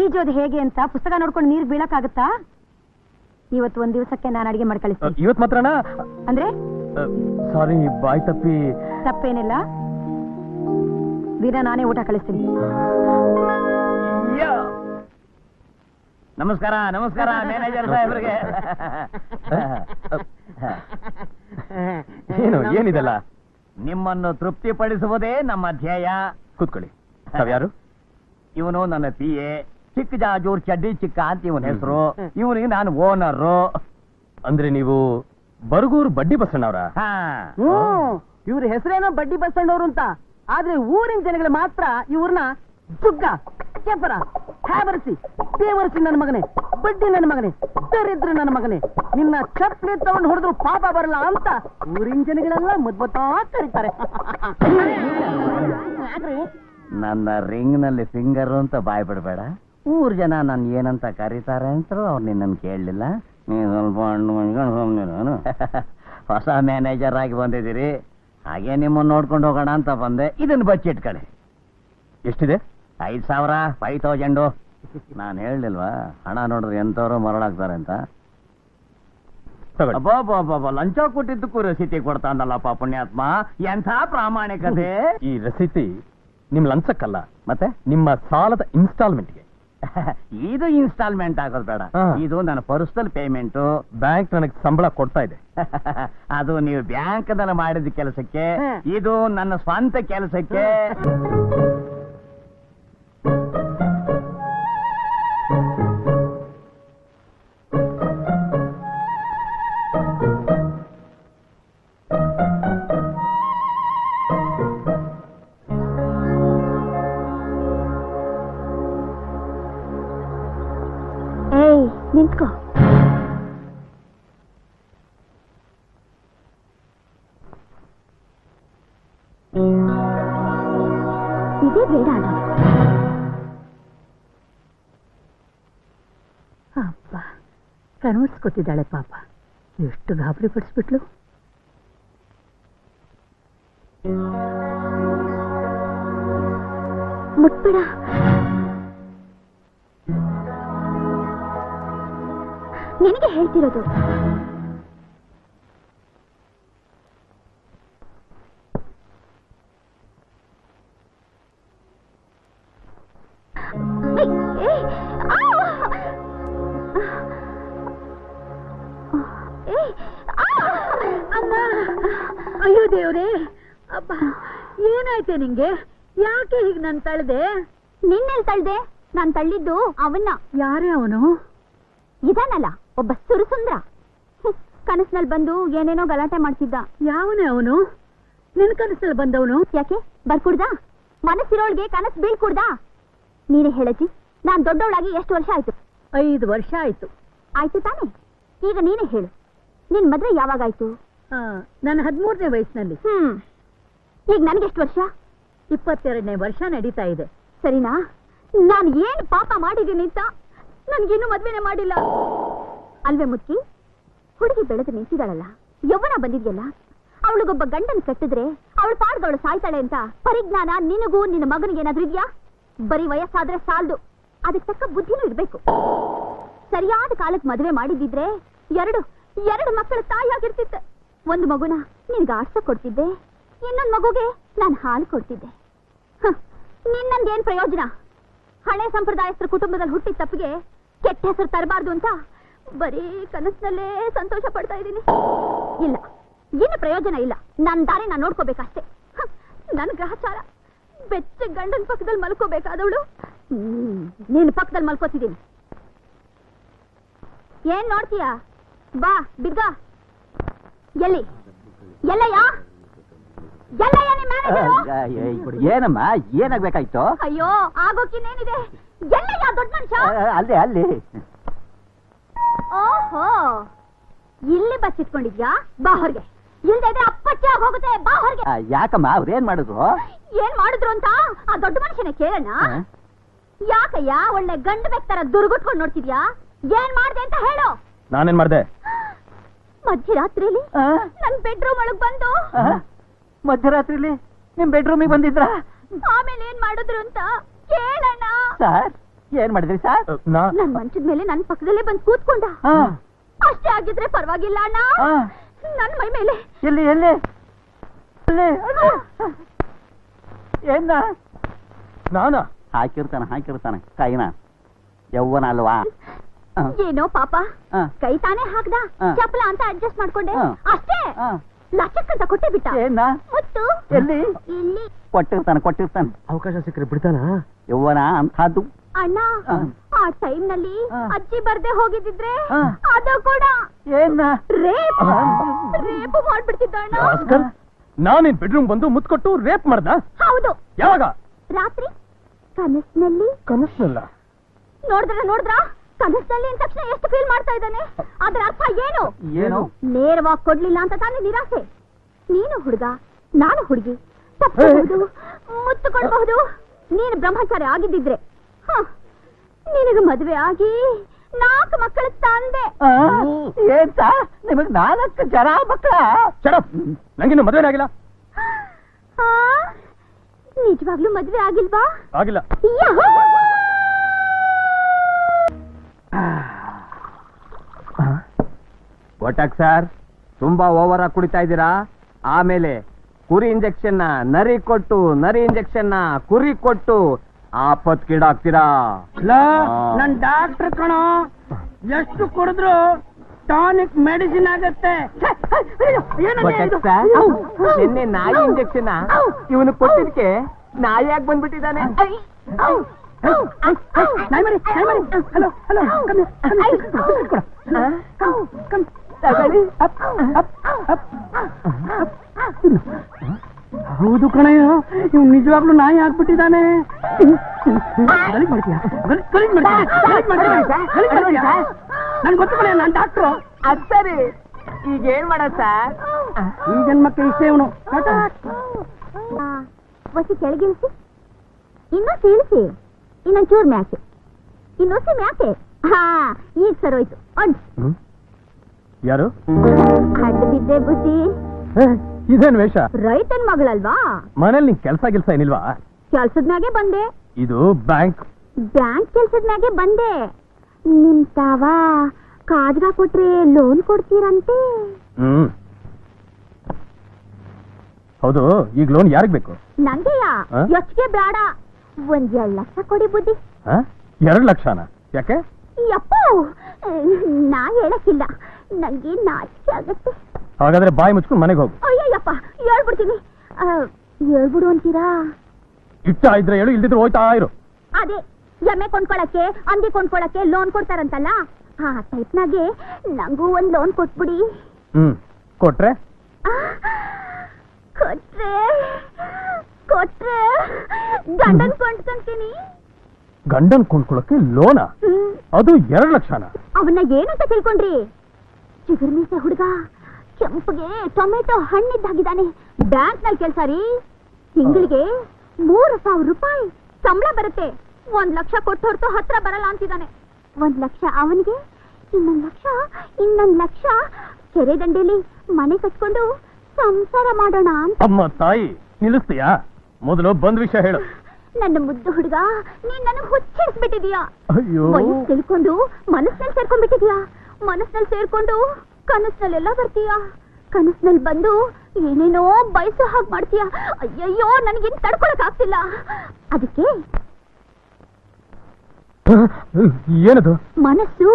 ಈಜೋದು ಹೇಗೆ ಅಂತ ಪುಸ್ತಕ ನೋಡ್ಕೊಂಡು ನೀರ್ ಬೀಳಕ್ಕಾಗತ್ತಾ? ಇವತ್ತು 1 ದಿವಸಕ್ಕೆ ನಾನು ಅಡಿಗೆ ಮಾಡಿ ಕಳಿಸ್ತೀನಿ. ಇವತ್ ಮಾತ್ರನಾ? ಅಂದ್ರೆ ಸಾರಿ, ಬಾಯ್ ತಪ್ಪಿ. ತಪ್ಪೇನಿಲ್ಲ, ದಿನ ನಾನೇ ಊಟ ಕಳಿಸ್ತೀನಿ. ನಮಸ್ಕಾರ ಮ್ಯಾನೇಜರ್ ಸಾಹೇಬ್ರಿಗೆ. ಏನಿದೆಲ್ಲ? ನಿಮ್ಮನ್ನು ತೃಪ್ತಿಪಡಿಸುವುದೇ ನಮ್ಮ ಧ್ಯೇಯ. ಕೂತ್ಕೊಳ್ಳಿ. ತಾವ್ಯಾರು? ಇವನು ನನ್ನ PA, ಚಿಕ್ಕ ಜಾಜೂರ್ ಚಡ್ಡಿ ಚಿಕ್ಕ ಅಂತ ಇವನ ಹೆಸರು. ಇವನಿಗೆ ನಾನು ಓನರು. ಅಂದ್ರೆ ನೀವು ಬರಗೂರು ಬಡ್ಡಿ ಬಸಣ್ಣವ್ರ? ಇವ್ರ ಹೆಸರೇನೋ ಬಡ್ಡಿ ಬಸಣ್ಣವ್ರು ಅಂತ, ಆದ್ರೆ ಊರಿನ ಜನಗಳು ಮಾತ್ರ ಇವ್ರನ್ನ ಜುಗ್ಗ, ಕೆಪರ, ಹ್ಯಾಬರ್ಸಿ, ದೇವರ್ಸಿ ನನ್ನ ಮಗನೇ, ಬಡ್ಡಿ ನನ್ನ ಮಗನೇ, ದರಿದ್ರ ನನ್ನ ಮಗನೇ, ನಿನ್ನ ಚಪ್ಪಲಿ ತಗೊಂಡು ಹೊಡೆದ್ರು ಪಾಪ ಬರಲ್ಲ ಅಂತ ಊರಿನ ಜನಗಳೆಲ್ಲ ಮುದ್ಬತ್ತಾ ಕರೀತಾರೆ. ನನ್ನ ರಿಂಗ್ ನಲ್ಲಿ ಫಿಂಗರ್ ಅಂತ ಬಾಯ್ ಬಿಡಬೇಡ. ಊರ್ ಜನ ನನ್ ಏನಂತ ಕರೀತಾರೆ ಅಂತ ಅವ್ರು ನಿನ್ನನ್ನು ಕೇಳಲಿಲ್ಲ. ನೀನು ಸ್ವಲ್ಪ ಹಣ್ಣು ಮಂಡ್ಕೊಂಡು ಹೋಗ್ನೇನು ಹೊಸ ಮ್ಯಾನೇಜರ್ ಆಗಿ ಬಂದಿದ್ದೀರಿ, ಹಾಗೆ ನಿಮ್ಮನ್ನು ನೋಡ್ಕೊಂಡು ಹೋಗೋಣ ಅಂತ ಬಂದೆ. ಇದನ್ನು ಬಚ್ಚಿಟ್ಕೊಳ್ಳಿ. ಎಷ್ಟಿದೆ? 5,000, 5,000. ನಾನು ಹೇಳಲಿಲ್ವಾ ಹಣ ನೋಡಿದ್ರೆ ಎಂಥವ್ರು ಮರಳಾಗ್ತಾರೆ ಅಂತ. ತಗೊಳ್ಳಿ. ಅಬ್ಬಾ ಲಂಚ ಕೊಟ್ಟಿದ್ದಕ್ಕೂ ರಸೀತಿ ಕೊಡ್ತಾನಲ್ಲಪ್ಪ ಪುಣ್ಯಾತ್ಮ, ಎಂಥ ಪ್ರಾಮಾಣಿಕತೆ. ಈ ರಸೀತಿ ನಿಮ್ ಲಂಚಕ್ಕಲ್ಲ, ಮತ್ತೆ ನಿಮ್ಮ ಸಾಲದ ಇನ್ಸ್ಟಾಲ್ಮೆಂಟ್ಗೆ. ಇದು ಇನ್ಸ್ಟಾಲ್ಮೆಂಟ್ ಆಗೋದು ಬೇಡ, ಹಾ. ಇದು ನನ್ನ ಪರ್ಸನಲ್ ಪೇಮೆಂಟು. ಬ್ಯಾಂಕ್ ನನಗೆ ಸಂಬಳ ಕೊಡ್ತಾ ಇದೆ. ಅದು ನೀವು ಬ್ಯಾಂಕ್ ನಲ್ಲಿ ಮಾಡಿದ ಕೆಲಸಕ್ಕೆ, ಇದು ನನ್ನ ಸ್ವಂತ ಕೆಲಸಕ್ಕೆ. ಏಯ್ ನಿಂತ್ಕೋ. ಇದೇ ಬೇಡ ಅಣ್ಣ. ಅಪ್ಪ ಕನ್ವರ್ಸ್ಕೊತಿದ್ದಾಳೆ ಪಾಪ, ಎಷ್ಟು ಗಾಬರಿ ಪಡಿಸ್ಬಿಟ್ಲು. ಮುಟ್ಬೇಡ. ನಿನಗೆ ಹೇಳ್ತಿರೋದು. ಅಮ್ಮ, ಅಯ್ಯೋ ದೇವ್ರೇ, ಅಪ್ಪ ಏನಾಯ್ತೆ ನಿಂಗೆ? ಯಾಕೆ ಹೀಗೆ ನನ್ ತಳ್ದೆ? ನಿನ್ನೆಲ್ ತಳ್ದೆ? ನಾನ್ ತಳ್ಳಿದ್ದು ಅವನ್ನ. ಯಾರೇ ಅವನು? ಇದಾನಲ್ಲ ಒಬ್ಬ ಸುರಸುಂದ್ರ. ಕನಸಿನಲ್ಲಿ ಬಂದು ಏನೇನೋ ಗಲಾಟೆ ಮಾಡ್ತಿದ್ದ. ಯಾವನೇ ಅವನು? ನಿನ್ ಕನಸಲ್ಲಿ ಬಂದವನು? ಯಾಕೆ ಬರ್ಕುಡ್ದ? ಮನಸ್ಸಿರೋಳ್ಗೆ ಕನಸು ಬೀಳ್ಕುಡ್ದ? ನೀನೇ ಹೇಳಜ್ಜಿ, ನಾನ್ ದೊಡ್ಡವಳಾಗಿ ಎಷ್ಟು ವರ್ಷ ಆಯ್ತು? 5 ವರ್ಷ ಆಯ್ತು. ಆಯ್ತು ತಾನೆ? ಈಗ ನೀನೇ ಹೇಳು, ನಿನ್ ಮದ್ವೆ ಯಾವಾಗಾಯ್ತು? ನನ್ನ 13ನೇ ವಯಸ್ಸಿನಲ್ಲಿ. ಈಗ ನನ್ಗೆಷ್ಟು ವರ್ಷ? 22ನೇ ವರ್ಷ ನಡೀತಾ ಇದೆ. ಸರಿನಾ? ನಾನು ಏನ್ ಪಾಪ ಮಾಡಿದ್ದೀನಿ ಅಂತ ನನ್ಗಿನ್ನೂ ಮದ್ವೆನೇ ಮಾಡಿಲ್ಲ ಅಲ್ವೇ ಮುಚ್ಚಿ? ಹುಡುಗಿ ಬೆಳೆದು ನಿಂತಿದ್ದಾಳಲ್ಲ, ಯೌವನ ಬಂದಿದ್ಯಲ್ಲ, ಅವಳಿಗೊಬ್ಬ ಗಂಡನ್ ಕಟ್ಟಿದ್ರೆ ಅವಳು ಪಾಡ್ದವಳು ಸಾಯ್ತಾಳೆ ಅಂತ ಪರಿಜ್ಞಾನ ನಿನಗೂ ನಿನ್ನ ಮಗನಿಗೆ ಏನಾದ್ರೂ ಇದ್ಯಾ? ಬರೀ ವಯಸ್ಸಾದ್ರೆ ಸಾಲ್ದು, ಅದಕ್ಕೆ ತಕ್ಕ ಬುದ್ಧಿನೂ ಇರ್ಬೇಕು. ಸರಿಯಾದ ಕಾಲಕ್ಕೆ ಮದುವೆ ಮಾಡಿದ್ದಿದ್ರೆ ಎರಡು ಮಕ್ಕಳ ತಾಯಿಯಾಗಿರ್ತಿದ್ದೆ. ಒಂದು ಮಗುನ ನಿನ್ಗೆ ಆಡ್ಸ ಕೊಡ್ತಿದ್ದೆ, ಇನ್ನೊಂದು ಮಗುಗೆ ನಾನು ಹಾಲು ಕೊಡ್ತಿದ್ದೆ. ನಿನ್ನಂದೇನ್ ಪ್ರಯೋಜನ? ಹಳೆ ಸಂಪ್ರದಾಯಸ್ಥರ ಕುಟುಂಬದಲ್ಲಿ ಹುಟ್ಟಿದ ತಪ್ಪಿಗೆ ಕೆಟ್ಟ ಹೆಸರು ತರಬಾರ್ದು ಅಂತ ಬರೀ ಕನಸಿನಲ್ಲೇ ಸಂತೋಷ ಪಡ್ತಾ ಇದ್ದೀನಿ. ಇಲ್ಲ, ಏನು ಪ್ರಯೋಜನ ಇಲ್ಲ. ನನ್ನ ದಾರಿ ನಾನು ನೋಡ್ಕೋಬೇಕಷ್ಟೇ. ನನ್ನ ಗ್ರಹಚಾರ ಬೆಚ್ಚ ಗಂಡನ ಪಕ್ಕದಲ್ಲಿ ಮಲ್ಕೋಬೇಕಾದವಳು ನೀನು ಪಕ್ಕದಲ್ಲಿ ಮಲ್ಕೋತಿದ್ದೀನಿ. ಏನ್ ನೋಡ್ತೀಯಾ? ಬಾ ಬಿದ್ದ. ಎಲ್ಲಯ್ಯ ನಿಮ್ ಮ್ಯಾನೇಜರು? ಏನಮ್ಮ, ಏನಾಗ್ಬೇಕಾಯ್ತು? ಅಯ್ಯೋ ಆಗೋಕಿನ್ನೇನಿದೆ? ಎಲ್ಲಯ್ಯ ದೊಡ್ಡ ಮನುಷ್ಯ? ಅಲ್ಲಿ ಓಹೋ, ಇಲ್ಲಿ ಬಸ್ ಇಟ್ಕೊಂಡಿದ್ಯಾ? ಬಾ ಹೊರಗೆ. ಇಲ್ದೇ ಇದ್ರೆ ಅಪ್ಪಚ್ಚೆ ಹೋಗುತ್ತೆ. ಬಾ ಹೊರಗೆ. ಯಾಕಮ್ಮ, ಅವ್ರೇನ್ ಮಾಡಿದ್ರು? ಏನ್ ಮಾಡಿದ್ರು ಅಂತ ಆ ದೊಡ್ಡ ಮನುಷ್ಯನ ಕೇಳೋಣ. ಯಾಕಯ್ಯ ಒಳ್ಳೆ ಗಂಡು ಬೆಕ್ತರ ದುರ್ಗುಟ್ಕೊಂಡು ನೋಡ್ತಿದ್ಯಾ? ಏನ್ ಮಾಡ್ದೆ ಅಂತ ಹೇಳು. ನಾನೇನ್ ಮಾಡ್ದೆ? ಮಧ್ಯರಾತ್ರಿಲಿ ನನ್ ಬೆಡ್ರೂಮ್ ಒಳಗ್ ಬಂದು. ಮಧ್ಯರಾತ್ರಿಲಿ ನಿಮ್ ಬೆಡ್ರೂಮಿಗೆ ಬಂದಿದ್ರ? ಆಮೇಲೆ ಏನ್ ಮಾಡಿದ್ರು ಅಂತ ಕೇಳೋಣ. ಸರ್, ಏನ್ ಮಾಡಿದ್ರಿ ಸರ್? ನನ್ ಮಂಚದ ಮೇಲೆ ನನ್ ಪಕ್ಕದಲ್ಲೇ ಬಂದ್ ಕೂತ್ಕೊಂಡ. ಅಷ್ಟೇ ಆಗಿದ್ರೆ ಪರವಾಗಿಲ್ಲ ಅಣ್ಣ. ನನ್ ಮೈ ಮೇಲೆ ಎಲ್ಲಿ ಏನ ನಾನಾ? ಹಾಕಿರ್ತಾನೆ ಕೈನ. ಯವ್ವನ ಅಲ್ವಾ? ಏನೋ ಪಾಪ, ಕೈ ತಾನೇ ಹಾಕ್ದ. ಚಪ್ಪಲ ಅಂತ ಅಡ್ಜಸ್ಟ್ ಮಾಡ್ಕೊಂಡೆ ಅಷ್ಟೇ. ಲಕ್ಷಕ್ ಅಂತ ಕೊಟ್ಟೆ ಬಿಟ್ಟ. ಮುತ್ತು ಎಲ್ಲಿ? ಇಲ್ಲಿ ಕೊಟ್ಟಿರ್ತಾನೆ. ಅವಕಾಶ ಸಿಕ್ಕರೆ ಬಿಡ್ತಾನ? ಯವ್ವನ ಅಂತದ್ದು. ಅಣ್ಣ, ಆ ಟೈಮ್ ನಲ್ಲಿ ಅಜ್ಜಿ ಬರ್ದೆ ಹೋಗಿದ್ದಿದ್ರೆ ಅದು ಕೂಡ ರೇಪ್ ಮಾಡ್ಬಿಡ್ತಿದ್ದ ಅಣ್ಣ. ನಾನಿನ್ ಬೆಡ್ರೂಮ್ ಬಂದು ಮುತ್ಕೊಟ್ಟು ರೇಪ್ ಮಾಡ್ದ? ಹೌದು. ಯಾವಾಗ? ರಾತ್ರಿ ಕನಸಿನಲ್ಲಿ. ಕನಸಲ್ಲ? ನೋಡಿದ್ರ ಕನಸಿನಲ್ಲಿ ಅಂದ ತಕ್ಷಣ ಎಷ್ಟು ಫೀಲ್ ಮಾಡ್ತಾ ಇದ್ದಾನೆ. ಅದ್ರ ಅರ್ಥ ಏನು? ನೇರವಾಗಿ ಕೊಡ್ಲಿಲ್ಲ ಅಂತ ತಾನೇ ನಿರಾಸೆ. ನೀನು ಹುಡುಗ, ನಾನು ಹುಡುಗಿ, ತಪ್ಪಬಹುದು, ಮುತ್ತು ಕೊಡಬಹುದು. ನೀನು ಬ್ರಹ್ಮಚಾರಿ ಆಗಿದ್ದಿದ್ರೆ ನಿನಗೆ ಮದುವೆ ಆಗಿ 4 ಮಕ್ಕಳ ತಂದೆ. ಏನ್ ನಿಮಗ್ 4 ಜನ ಮಕ್ಕಳ? ನಂಗಿನ್ನು ಮದುವೆ ಆಗಿಲ್ಲ. ಆ, ನಿಜವಾಗ್ಲೂ ಮದುವೆ ಆಗಿಲ್ವಾ? ಆಗಿಲ್ಲ. ಯಹೂ! ಒಟ್ಟಾಕ್ ಸರ್, ತುಂಬಾ ಓವರ್ ಆಗಿ ಕುಡಿತಾ ಇದ್ದೀರಾ. ಆಮೇಲೆ ಕುರಿ ಇಂಜೆಕ್ಷನ್ ನರಿ ಕೊಟ್ಟು, ನರಿ ಇಂಜೆಕ್ಷನ್ ಕುರಿ ಕೊಟ್ಟು ಆಪತ್ಕೀಡಾಗ್ತೀರಾ. ನನ್ ಡಾಕ್ಟರ್ ಕಣೋ, ಎಷ್ಟು ಕುಡಿದ್ರು ಟಾನಿಕ್ ಮೆಡಿಸಿನ್ ಆಗತ್ತೆ. ನಿನ್ನೆ ನಾಯಿ ಇಂಜೆಕ್ಷನ್ ಇವನು ಕೊಟ್ಟಿದ್ಕೆ ನಾಯಿಯಾಗಿ ಬಂದ್ಬಿಟ್ಟಿದ್ದಾನೆ. ಹೌದು ಕಣಯ್ಯ, ಇವ್ ನಿಜವಾಗ್ಲೂ ನಾಯಿ ಆಗ್ಬಿಟ್ಟಿದ್ದಾನೆ. ನನ್ ಗೊತ್ತು ಕಣಯ್ಯ, ನಾನ್ ಡಾಕ್ಟ್ರು. ಅದ್ ಸರಿ, ಈಗ ಏನ್ ಮಾಡ ಸರ್? ಈ ಜನ್ಮಕ್ಕೆ ಇಷ್ಟೇ ಇವನು. ಒಸಿ ಕೆಳಗಿಳಿಸಿ, ಇನ್ನೊಸಿ ಇಳಿಸಿ, ಇನ್ನೊಂಚೂರು ಮ್ಯಾಕೆ, ಇನ್ನೊಸಿ ಮ್ಯಾಕೆ. ಹಾ, ಈಗ ಸರೋಯ್ತು. ಯಾರು? ಹಡ್ಡು ಬಿದ್ದೆ ಬುದ್ಧಿ. ಇದೇನ್ ವೇಷ? ರೈತನ್ ಮಗಳಲ್ವಾ? ಮನೇಲಿ ನಿಂಗೆ ಕೆಲ್ಸ ಏನಿಲ್ವಾ? ಕೆಲ್ಸದ ಮ್ಯಾಗೆ ಬಂದೆ. ಇದು ಬ್ಯಾಂಕ್. ಬ್ಯಾಂಕ್ ಕೆಲ್ಸದ ಮ್ಯಾಗೆ ಬಂದೆ. ನಿಮ್ ತಾವ ಕಾಜ್ಗ ಕೊಟ್ರೆ ಲೋನ್ ಕೊಡ್ತೀರಂತೆ. ಹೌದು, ಈಗ ಲೋನ್ ಯಾರಿಗ್ ಬೇಕು? ನಂಗೆಯಾ? ಆ? ಯೋಚಿಗೆ ಬೇಡ, 1 ಲಕ್ಷ ಕೊಡಿ ಬುದ್ಧಿ. 2 ಲಕ್ಷನ? ಯಾಕೆ? ಯಪ್ಪೋ, ನಾ ಹೇಳಕ್ಕಿಲ್ಲ, ನಂಗೆ ನಾಚಿಕೆ ಆಗತ್ತೆ. ಹಾಗಾದ್ರೆ ಬಾಯಿ ಮುಚ್ಕೊಂಡು ಮನೆಗೆ ಹೋಗು. ಅಯ್ಯಯ್ಯಪ್ಪ, ಹೇಳ್ಬಿಡ್ತೀನಿ. ಹೇಳ್ಬಿಡು ಅಂತೀರಾ? ಇಷ್ಟ ಇದ್ರೆ ಹೇಳು, ಇಲ್ದಿದ್ರೆ ಹೋಯ್ತಾ ಇರು. ಅದೇ ಎಮ್ಮೆ ಕೊಂಡ್ಕೊಳಕ್ಕೆ, ಅಂದಿ ಕೊಂಡ್ಕೊಳಕ್ಕೆ ಲೋನ್ ಕೊಡ್ತಾರಂತಲ್ಲ, ಆ ಟೈಪ್ನಾಗೆ ನಂಗೂ ಒಂದ್ ಲೋನ್ ಕೊಟ್ಬಿಡಿ. ಕೊಟ್ರೆ? ಕೊಟ್ರೆ ಕೊಟ್ರೆ ಗಂಡನ್ ಕೊಂಡ್ಕೊಂತೀನಿ. ಗಂಡನ್ ಕೊಂಡ್ಕೊಳಕ್ಕೆ ಲೋನ? ಅದು 2 ಲಕ್ಷನ? ಅವನ್ನ ಏನಂತ ತಿಳ್ಕೊಂಡ್ರಿ? ಚಿಗುರು ಮೀಸೆ ಹುಡುಗ, ಕೆಂಪಗೆ ಟೊಮೆಟೊ ಹಣ್ಣಿದ್ದಾಗಿದ್ದಾನೆ. ಬ್ಯಾಂಕ್ ನಲ್ಲಿ ಕೆಲ್ಸ ರೀ. ತಿಂಗಳಿಗೆ 3,000 ರೂಪಾಯಿ ಸಂಬಳ ಬರುತ್ತೆ. 1 ಲಕ್ಷ ಕೊಟ್ಟು ಹೊರತು ಹತ್ರ ಬರಲ್ಲ ಅಂತಿದ್ದಾನೆ. 1 ಲಕ್ಷ ಅವನಿಗೆ, ಇನ್ನೊಂದ್ ಲಕ್ಷ ಕೆರೆ ದಂಡೆಲಿ ಮನೆ ಕಟ್ಕೊಂಡು ಸಂಸಾರ ಮಾಡೋಣ ಅಂತ. ಅಮ್ಮ ತಾಯಿ, ನಿಲ್ಲಿಸ್ತೀಯಾ? ಮೊದಲು ಬಂದ್ ವಿಷಯ ಹೇಳು. ನನ್ನ ಮುದ್ದು ಹುಡುಗ, ನೀನ್ ನನಗೆ ಹುಚ್ಚಿಡಿಸ್ಬಿಟ್ಟಿದೀಯಾ. ಅಯ್ಯೋ, ವಯಸ್ಸು ತಿಳ್ಕೊಂಡು ಮನಸ್ಸಿನಲ್ಲಿ ಸೇರ್ಕೊಂಡ್ಬಿಟ್ಟಿದ್ಯಾ. ಮನಸ್ಸಿನಲ್ಲಿ ಸೇರ್ಕೊಂಡು ಕನಸ್ನಲ್ಲೆಲ್ಲ ಬರ್ತೀಯಾ. ಕನಸ್ನಲ್ಲಿ ಬಂದು ಏನೇನೋ ಬಯಸೋ ಹಾಗೆ ಮಾಡ್ತೀಯಾ. ಅಯ್ಯಯ್ಯೋ, ನನಗಿನ್ ತಡ್ಕೊಳಕ್ ಆಗ್ತಿಲ್ಲ. ಅದಕ್ಕೆ ಏನದು? ಮನಸ್ಸು,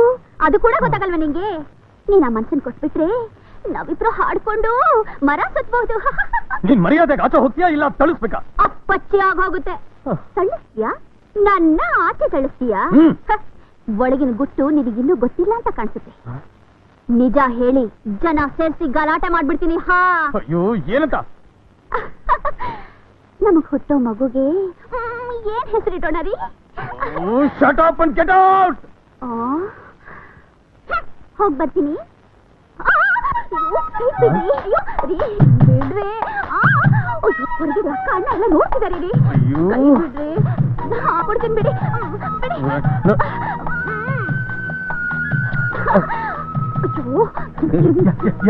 ಅದು ಕೂಡ ಗೊತ್ತಾಗಲ್ವ ನಿಂಗೆ? ನೀನ್ ಆ ಮನ್ಸನ್ ಕೊಟ್ಬಿಟ್ರೆ ನಾವಿಬ್ರು ಹಾಡ್ಕೊಂಡು ಮರ ಸುತ್ತಬಹುದು. ನೀನ್ ಮರ್ಯಾದೆಗೆ ಆಚೆ ಹೋಗ್ತೀಯಾ ಇಲ್ಲ ತಳಿಸ್ಬೇಕಾ? ಅಪ್ಪಚ್ಚಿ ಆಗೋಗುತ್ತೆ. ತಳಿಸ್ತೀಯಾ? ನನ್ನ ಆಚೆ ಕಳಿಸ್ತೀಯಾ? ಒಳಗಿನ ಗುಟ್ಟು ನಿನಗಿನ್ನೂ ಗೊತ್ತಿಲ್ಲ ಅಂತ ಕಾಣಿಸುತ್ತೆ. ನಿಜ ಹೇಳಿ ಜನ ಸೇರಿಸಿ ಗಲಾಟೆ ಮಾಡ್ಬಿಡ್ತೀನಿ. ಹಾ, ಅಯ್ಯೋ, ಏನಂತ? ನಮಗ್ ಹುಟ್ಟೋ ಮಗುಗೆ ಏನ್ ಹೆಸರಿಟ್ಟೋಣ ರೀ? Shut up and get out. ಹೋಗ್ ಬರ್ತೀನಿ. ಬಿಡ್ರಿ, ಹೊರಗೆ ಕಣ್ಣ ಎಲ್ಲ ನೋಡ್ತಿದಾರೆ ರೀ. ಬಿಡ್ರಿ, ಕೊಡ್ತೀನಿ ಬಿಡಿ.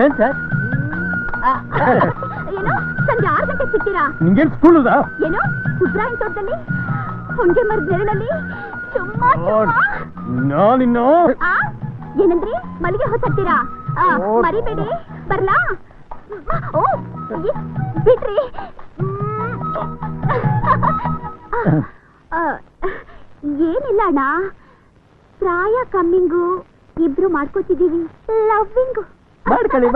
ಏನ್ ಸರ್? ಏನೋ ಸಂಜೆ 6 ಗಂಟೆಗೆ ಸಿಗ್ತೀರಾ? ನಿಂಗೇನ್ ಸ್ಕೂಲ್ ಅದ? ಏನೋ ಸುಬ್ರಾಯನ್ ತೋಟದಲ್ಲಿ ಹೊಂಗೆ ಮರದ ನೆರಳಲ್ಲಿ ಸುಮ್ಮಾ ನಾನಿನ್ನು ಏನಂದ್ರಿ? ಮಲ್ಲಿಗೆ ಹೊಸತ್ತೀರಾ? ಮರಿಬೇಡಿ, ಬರ್ಲಾ? ಓ, ಬಿಟ್ರಿ. ಏನಿಲ್ಲ ಅಣ್ಣ, ಪ್ರಾಯ ಕಮ್ಮಿಂಗು, ಇಬ್ರು ಮಾಡ್ಕೋತಿದೀವಿ ಲವ್ವಿಂಗು. ಮಾಡ್ಕೊಳ್ಳಿ.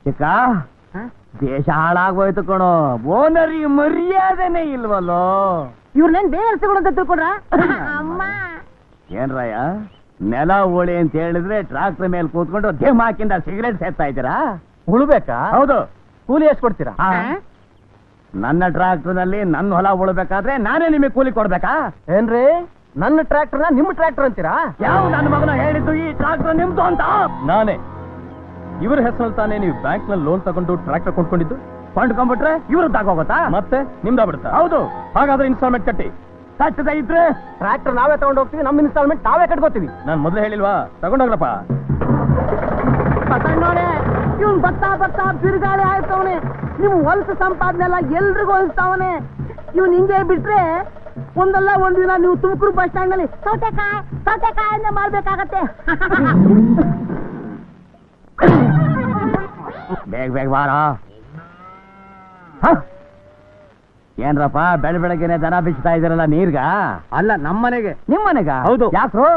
ಚಿಕ್ಕ, ದೇಶ ಹಾಳಾಗೋಯ್ತು ಕಣೋ. ಓನರಿ ಮರ್ಯಾದೆನೇ ಇಲ್ವಲ್ಲೋ. ಇವ್ರನ್ನೇನ್ ಬೇಗ ತಗೊಳಂತ ತಿಳ್ಕೊಂಡ್ರ? ಏನ್ರಯ್ಯ, ನೆಲ ಉಳಿ ಅಂತ ಹೇಳಿದ್ರೆ ಟ್ರಾಕ್ಟರ್ ಮೇಲೆ ಕೂತ್ಕೊಂಡು ಧೇಮ್ ಹಾಕಿಂದ ಸಿಗರೇಟ್ ಸೇರ್ತಾ ಇದ್ದೀರಾ? ಉಳ್ಬೇಕಾ? ಹೌದು. ಕೂಲಿ ಎಷ್ಟು ಕೊಡ್ತೀರಾ? ನನ್ನ ಟ್ರಾಕ್ಟರ್ ನಲ್ಲಿ ನನ್ನ ಹೊಲ ಉಳ್ಬೇಕಾದ್ರೆ ನಾನೇ ನಿಮಗೆ ಕೂಲಿ ಕೊಡ್ಬೇಕಾ? ಏನ್ರಿ, ನನ್ನ ಟ್ರ್ಯಾಕ್ಟರ್ನ ನಿಮ್ಮ ಟ್ರ್ಯಾಕ್ಟರ್ ಅಂತೀರಾ? ಯಾವ ನನ್ನ ಮಗನ ಹೇಳಿದ್ದು ಈ ಟ್ರಾಕ್ಟರ್ ನಿಮ್ದು ಅಂತ? ನಾನೇ. ಇವ್ರ ಹೆಸರಲ್ಲಿ ತಾನೇ ನೀವು ಬ್ಯಾಂಕ್ ನಲ್ಲಿ ಲೋನ್ ತಗೊಂಡು ಟ್ರ್ಯಾಕ್ಟರ್ ಕೊಂಡ್ಕೊಂಡಿದ್ದು? ಕೊಂಡ್ಕೊಂಡ್ಬಿಟ್ರೆ ಇವ್ರದ್ದು ಆಗೋಗುತ್ತಾ? ಮತ್ತೆ ನಿಮ್ದಾಗ್ಬಿಡುತ್ತಾ? ಹೌದು. ಹಾಗಾದ್ರೆ ಇನ್ಸ್ಟಾಲ್ಮೆಂಟ್ ಕಟ್ಟಿ. ಸಚ್ಚದ ಇದ್ರೆ ಟ್ರ್ಯಾಕ್ಟರ್ ನಾವೇ ತಗೊಂಡು ಹೋಗ್ತೀವಿ, ನಮ್ಮ ಇನ್ಸ್ಟಾಲ್ಮೆಂಟ್ ನಾವೇ ಕಟ್ಕೋತೀವಿ. ನಾನು ಮೊದಲೇ ಹೇಳಿಲ್ವಾ, ತಗೊಂಡೋಗ್ಲಪ್ಪ. ಬಸಣ್ಣೋರೆ, ಇವ್ನ್ ಬರ್ತಾ ಬಿರುಗಾಳಿ ಆಯ್ತವನೆ. ನೀವು ಹೊಲಸು ಸಂಪಾದನೆ ಎಲ್ಲ ಎಲ್ರಿಗೂ ಹೊಲಿಸ್ತಾವನೆ. ಇವ್ನ್ ಹಿಂಗೆ ಬಿಟ್ರೆ ಒಂದಲ್ಲ ಒಂದಿನ ನೀವು ತುಮಕೂರು ಬಸ್ ಸ್ಟ್ಯಾಂಡ್ ನಲ್ಲಿ ಸೌತೆಕಾಯಿ ಮಾಡ್ಬೇಕಾಗತ್ತೆ. ಬೇಗ ಬಾರ. ಏನ್ರಪ್ಪ ಬೆಳಗ್ಗೆನೆ ದನ ಬಿಚ್ತಾ ಇದ್ದೀರಲ್ಲ ನೀರ್ಗ? ಅಲ್ಲ, ನಮ್ಮನೆಗೆ. ನಿಮ್ಮನೆಗ? ಹೌದು. ಯಾಕ್ರು?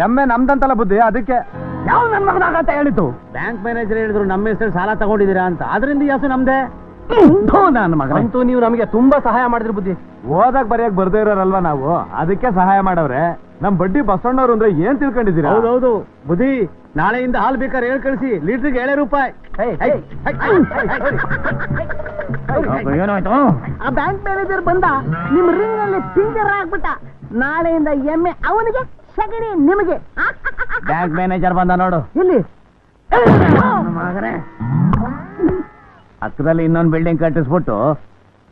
ಎಮ್ಮೆ ನಮ್ದಂತಲ್ಲ ಬುದ್ಧಿ, ಅದಕ್ಕೆ. ಯಾವ ನನ್ ಮಗನಾಗಂತ ಹೇಳಿತು? ಬ್ಯಾಂಕ್ ಮ್ಯಾನೇಜರ್ ಹೇಳಿದ್ರು ನಮ್ಮ ಹೆಸರು ಸಾಲ ತಗೊಂಡಿದ್ದೀರಾ ಅಂತ. ಅದರಿಂದ ಯಾಸು ನಮ್ದೆ. ನನ್ನ ಮಗ ಅಂತೂ ನೀವು ನಮಗೆ ತುಂಬಾ ಸಹಾಯ ಮಾಡಿದ್ರಿ ಬುದ್ಧಿ. ಓದಕ್ ಬರೆಯಕ್ ಬರ್ದೇ ಇರೋರಲ್ವಾ ನಾವು, ಅದಕ್ಕೆ ಸಹಾಯ ಮಾಡವ್ರೆ. ನಮ್ ಬಡ್ಡಿ ಬಸಣ್ಣವ್ರು ಅಂದ್ರೆ ಏನ್ ತಿಳ್ಕೊಂಡಿದ್ದೀರಾ? ಹೌದೌದು ಬುದ್ಧಿ. ನಾಳೆಯಿಂದ ಹಾಲು ಬೇಕಾದ್ರೆ ಹೇಳ್ ಕಳಿಸಿ, ಲೀಟ್ರಿಗೆ 7 ರೂಪಾಯಿ. ಏನಾಯ್ತು? ಆ ಬ್ಯಾಂಕ್ ಮ್ಯಾನೇಜರ್ ಬಂದ, ನಿಮ್ ರಿಂಗ್ ಅಲ್ಲಿ ಪಿಂಜರ್ ಹಾಕ್ಬಿಟ್ಟ. ನಾಳೆಯಿಂದ ಎಮ್ಮೆ ಅವನಿಗೆ, ಸಗಣಿ ನಿಮಗೆ. ಬ್ಯಾಂಕ್ ಮ್ಯಾನೇಜರ್ ಬಂದ ನೋಡು. ಇಲ್ಲಿ ಮಗನೇ, ಹಕ್ಕದಲ್ಲಿ ಇನ್ನೊಂದು ಬಿಲ್ಡಿಂಗ್ ಕಟ್ಟಿಸ್ಬಿಟ್ಟು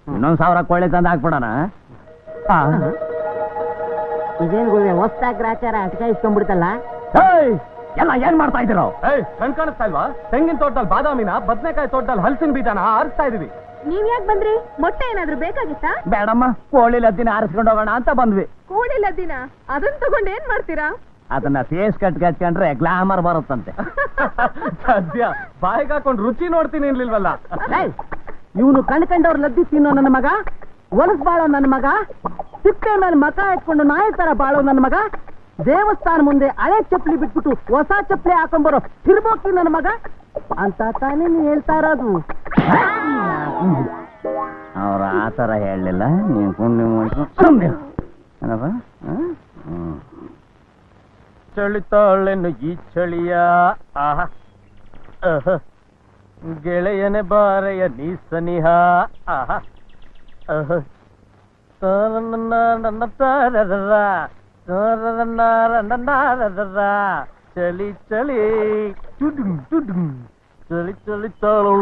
1,000 ಕೊಳ್ಳೆ ತಂದು ಹಾಕ್ಬಿಡೋಣ. ಇದೇನ್ ಗುರುವೆ, ಹೊಸ್ದಾಗಿ ಗ್ರಾಚಾರ ಅಟಕಾಯಿಸ್ಕೊಂಡ್ಬಿಡ್ತಲ್ಲ. ಎಲ್ಲ ಏನ್ ಮಾಡ್ತಾ ಇದ್ದೀರೋ? ಕಣ್ ಕಾಣಿಸ್ತಾ ಇಲ್ವಾ? ತೆಂಗಿನ ತೋಟದಲ್ಲಿ ಬಾದಾಮಿನ, ಬದನೆಕಾಯಿ ತೋಟದಲ್ಲಿ ಹಲಸಿನ ಬೀಜನ ಆರಿಸ್ತಾ ಇದೀವಿ. ನೀವ್ ಯಾಕೆ ಬಂದ್ರಿ? ಮೊಟ್ಟೆ ಏನಾದ್ರು ಬೇಕಾಗಿತ್ತಾ? ಬೇಡಮ್ಮ, ಕೋಳಿ ಲದ್ದಿನ ಆರಿಸ್ಕೊಂಡು ಹೋಗೋಣ ಅಂತ ಬಂದ್ವಿ. ಕೂಡಿಲ್ಲ ದಿನ ಅದನ್ನ ತಗೊಂಡ್ ಏನ್ ಮಾಡ್ತೀರಾ? ಅದನ್ನ ಫೇಸ್ ಕಟ್ಕೊಂಡ್ರೆ ಗ್ಲಾಮರ್ ಬರುತ್ತಂತೆ. ಸದ್ಯ ಬಾಯಿಗೆ ಹಾಕೊಂಡು ರುಚಿ ನೋಡ್ತೀನಿ ಇರ್ಲಿಲ್ವಲ್ಲ. ಇವನು ಕಣ್ಕಂಡವ್ರ ಲದ್ದಿ ತಿನ್ನೋ ನನ್ನ ಮಗ, ಒಣಸ್ ಬಾಳೋ ನನ್ನ ಮಗ, ತಿಪ್ಪೆ ಮೇಲೆ ಮಕ ಇಟ್ಕೊಂಡು ನಾಯಿ ತರ ಬಾಳೋ ನನ್ನ ಮಗ, ದೇವಸ್ಥಾನ ಮುಂದೆ ಹಳೆ ಚಪ್ಪಲಿ ಬಿಟ್ಬಿಟ್ಟು ಹೊಸ ಚಪ್ಪಲಿ ಹಾಕೊಂಡ್ಬರೋ ತಿರ್ಬೋಕಿ ನನ್ನ ಮಗ ಅಂತ ತಾನೇ ನೀ ಹೇಳ್ತಾ ಇರೋದು. ಅವ್ರ ಆತರ ಹೇಳಲಿಲ್ಲ. ನೀವು ಚಳಿತಾಳೆನ್ನು ಈ ಚಳಿಯ ಆಹಾ ಗೆಳೆಯನೆ ಬಾರೆಯ ನೀ ಸನಿಹ ಆಹಾ ಚಳಿ ಚಳಿ ಚಳಿ ಚಳಿ ತಾಳು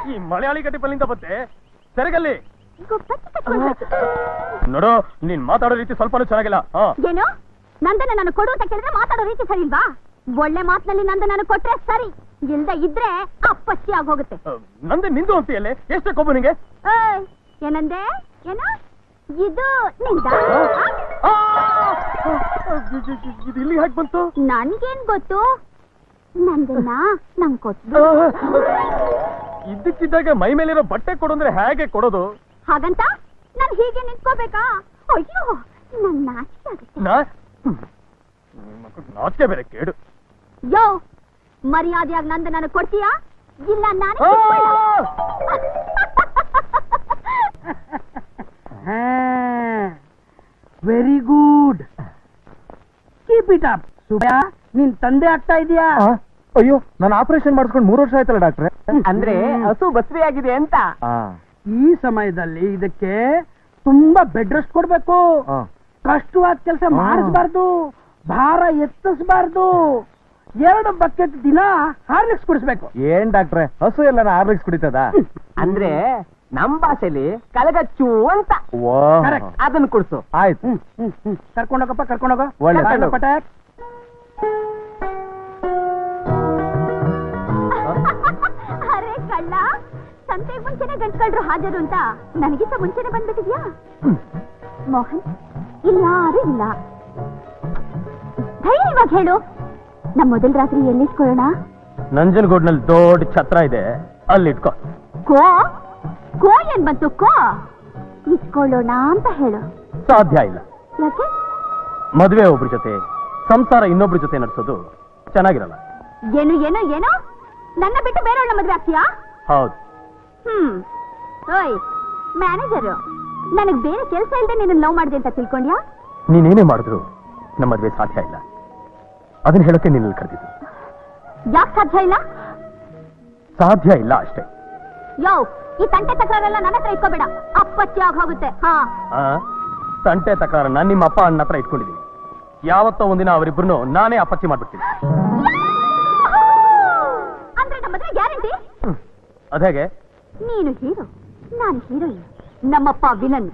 ಈ ಮಲಯಾಳಿ ಗಟ್ಟಿ ಪಲ್ಲಿಂದ ಬತ್ತೆ ಸರಿಗಲ್ಲಿ ನೋಡು, ನೀನ್ ಮಾತಾಡೋ ರೀತಿ ಸ್ವಲ್ಪನೂ ಚೆನ್ನಾಗಿಲ್ಲ. ಏನು ನಂದನ ನಾನು ಕೊಡು ಅಂತ ಕೇಳಿದ್ರೆ ಮಾತಾಡೋ ರೀತಿ ಸರಿ ಇಲ್ವಾ? ಒಳ್ಳೆ ಮಾತಿನಲ್ಲಿ ನಂದನ ಕೊಟ್ರೆ ಸರಿ, ಇಲ್ದ ಇದ್ರೆ ಅಪ್ಪಚ್ಚಿ ಆಗೋಗುತ್ತೆ. ನಂದೆ ನಿಂದು ಅಂತೀಯಲ್ಲೇ, ಎಷ್ಟೇ ಕೊಬ್ಬು ನಿಂಗೆ? ಏನಂದೆ? ಏನು ಇದು ನಿಂದ? ಇದು ಇಲ್ಲಿ ಹೇಗೆ ಬಂತು? ನನ್ಗೇನ್ ಗೊತ್ತು? ನಂದನ್ನ ನಂಗ್ ಕೊಟ್ಟು ಇದ್ದಕ್ಕಿದ್ದಾಗ ಮೈ ಮೇಲಿರೋ ಬಟ್ಟೆ ಕೊಡು ಅಂದ್ರೆ ಹೇಗೆ ಕೊಡೋದು? ಹಾಗಂತ ನಾನ್ ಹೀಗೆ ನಿಂತ್ಕೋಬೇಕಾ? ಅಯ್ಯೋ, ನನ್ ನಾಚಿಕೆ ಆಗುತ್ತೆ. ನಾಚಿಕೆ ಬೇರೆ ಕೇಡು. ಯೋ, ಮರ್ಯಾದೆಯಾಗಿ ನಂದ ನನಗೆ ಕೊಡ್ತೀಯಾ ಇಲ್ಲ ನಾನು? Very good, keep it up. Subya, ನಿನ್ ತಂದೆ ಆಗ್ತಾ ಇದೀಯಾ? ಅಯ್ಯೋ, ನಾನು ಆಪರೇಷನ್ ಮಾಡಿಸ್ಕೊಂಡು 3 ವರ್ಷ ಆಯ್ತಲ್ಲ ಡಾಕ್ಟ್ರೆ. ಅಂದ್ರೆ ಹಸು ಬಸ್ರಿ ಆಗಿದೆ ಅಂತ. ಈ ಸಮಯದಲ್ಲಿ ಇದಕ್ಕೆ ತುಂಬಾ ಬೆಡ್ ರೆಸ್ಟ್ ಕೊಡ್ಬೇಕು. ಕಷ್ಟವಾದ ಕೆಲಸ ಮಾಡಿಸಬಾರ್ದು, ಭಾರ ಎತ್ತಿಸಬಾರ್ದು. 2 ಬಕೆಟ್ ದಿನ ಹಾರ್ಲಿಕ್ಸ್ ಕುಡಿಸ್ಬೇಕು. ಏನ್ ಡಾಕ್ಟ್ರೆ, ಹಸು ಎಲ್ಲ ಹಾರ್ಲಿಕ್ಸ್ ಕುಡಿತದ? ಅಂದ್ರೆ ನಮ್ ಭಾಷೆಲಿ ಕಲಗಚ್ಚು ಅಂತ. Correct. ಅದನ್ನ ಕುಡಿಸು. ಆಯ್ತು. ಕರ್ಕೊಂಡೋಗಪ್ಪ, ಕರ್ಕೊಂಡೋಗ. ಒಳ್ಳೆ ಪಟಾಕ್. ಅರೆ ಕಳ್ಳ, ಸಂತೆಗೆ ಮುಂಚೆನೆ ಗಂಟ್ಕಳ್ರು ಹಾಜರು ಅಂತ ನನಗಿಂತ ಮುಂಚೆನೆ ಬಂದ್ಬಿಟ್ಟಿದ್ಯಾ? ಮೋಹನ್, ಇಲ್ಲಿ ಯಾರು ಇಲ್ಲ. ಧೈರ್ಯವಾಗಿ ಹೇಳು, ನಮ್ ಮೊದಲ ರಾತ್ರಿ ಎಲ್ಲಿಟ್ಕೊಳ್ಳೋಣ? ನಂಜನಗೂಡ್ನಲ್ಲಿ ದೊಡ್ಡ ಛತ್ರ ಇದೆ, ಅಲ್ಲಿ ಇಟ್ಕೋ. ಕೋ ಕೋ ಏನ್ ಬಂತು? ಕೋ ಇಟ್ಕೊಳ್ಳೋಣ ಅಂತ ಹೇಳು. ಸಾಧ್ಯ ಇಲ್ಲ. ಯಾಕೆ? ಮದುವೆ ಒಬ್ರ ಜೊತೆ, ಸಂಸಾರ ಇನ್ನೊಬ್ರ ಜೊತೆ ನಡೆಸೋದು ಚೆನ್ನಾಗಿರಲ್ಲ. ಏನು ಏನು ಏನು? ನನ್ನ ಬಿಟ್ಟು ಬೇರೆಯವಳ ಮದ್ವೆ ಆಗ್ತೀಯಾ? ಹೌದು. ಓಯ್ ಮ್ಯಾನೇಜರು, ನನಗ್ ಬೇರೆ ಕೆಲಸ ಇಲ್ಲದೆ ನೀನು ಲವ್ ಮಾಡಿದೆ ಅಂತ ತಿಳ್ಕೊಂಡ್ಯಾ? ನೀನೇನೇ ಮಾಡಿದ್ರು ನಮ್ಮ ಮದುವೆ ಸಾಧ್ಯ ಇಲ್ಲ. ಅದನ್ನ ಹೇಳಕ್ಕೆ ನಿನ್ನಲ್ಲಿ ಕರೆದಿದ್ದು. ಯಾಕೆ ಸಾಧ್ಯ ಇಲ್ಲ? ಸಾಧ್ಯ ಇಲ್ಲ ಅಷ್ಟೇ. ಯೋ, ಈ ತಂಟೆ ತಕರಾರೆಲ್ಲ ನನ್ನ ಹತ್ರ ಇಟ್ಕೋಬೇಡ, ಅಪ್ಪಚ್ಚಿ ಆಗಿ ಹೋಗುತ್ತೆ. ಹಾ, ತಂಟೆ ತಕರಾರನ್ನ ನಿಮ್ಮ ಅಪ್ಪ ಅಣ್ಣ ಹತ್ರ ಇಟ್ಕೊಂಡಿದ್ದೀನಿ. ಯಾವತ್ತೋ ಒಂದಿನ ಅವರಿಬ್ರು ನಾನೇ ಅಪಚ್ಚಿ ಮಾಡ್ಬಿಡ್ತೀನಿ. ಅಂದ್ರೆ ನಮ್ಮ ಮದುವೆ ಗ್ಯಾರಂಟಿ? ಅದೇಗೆ? ನೀನು ಹೀರೋ, ನಾನು ಹೀರೋಯಿನ್. ನಮ್ಮಪ್ಪ ವಿಲನ್.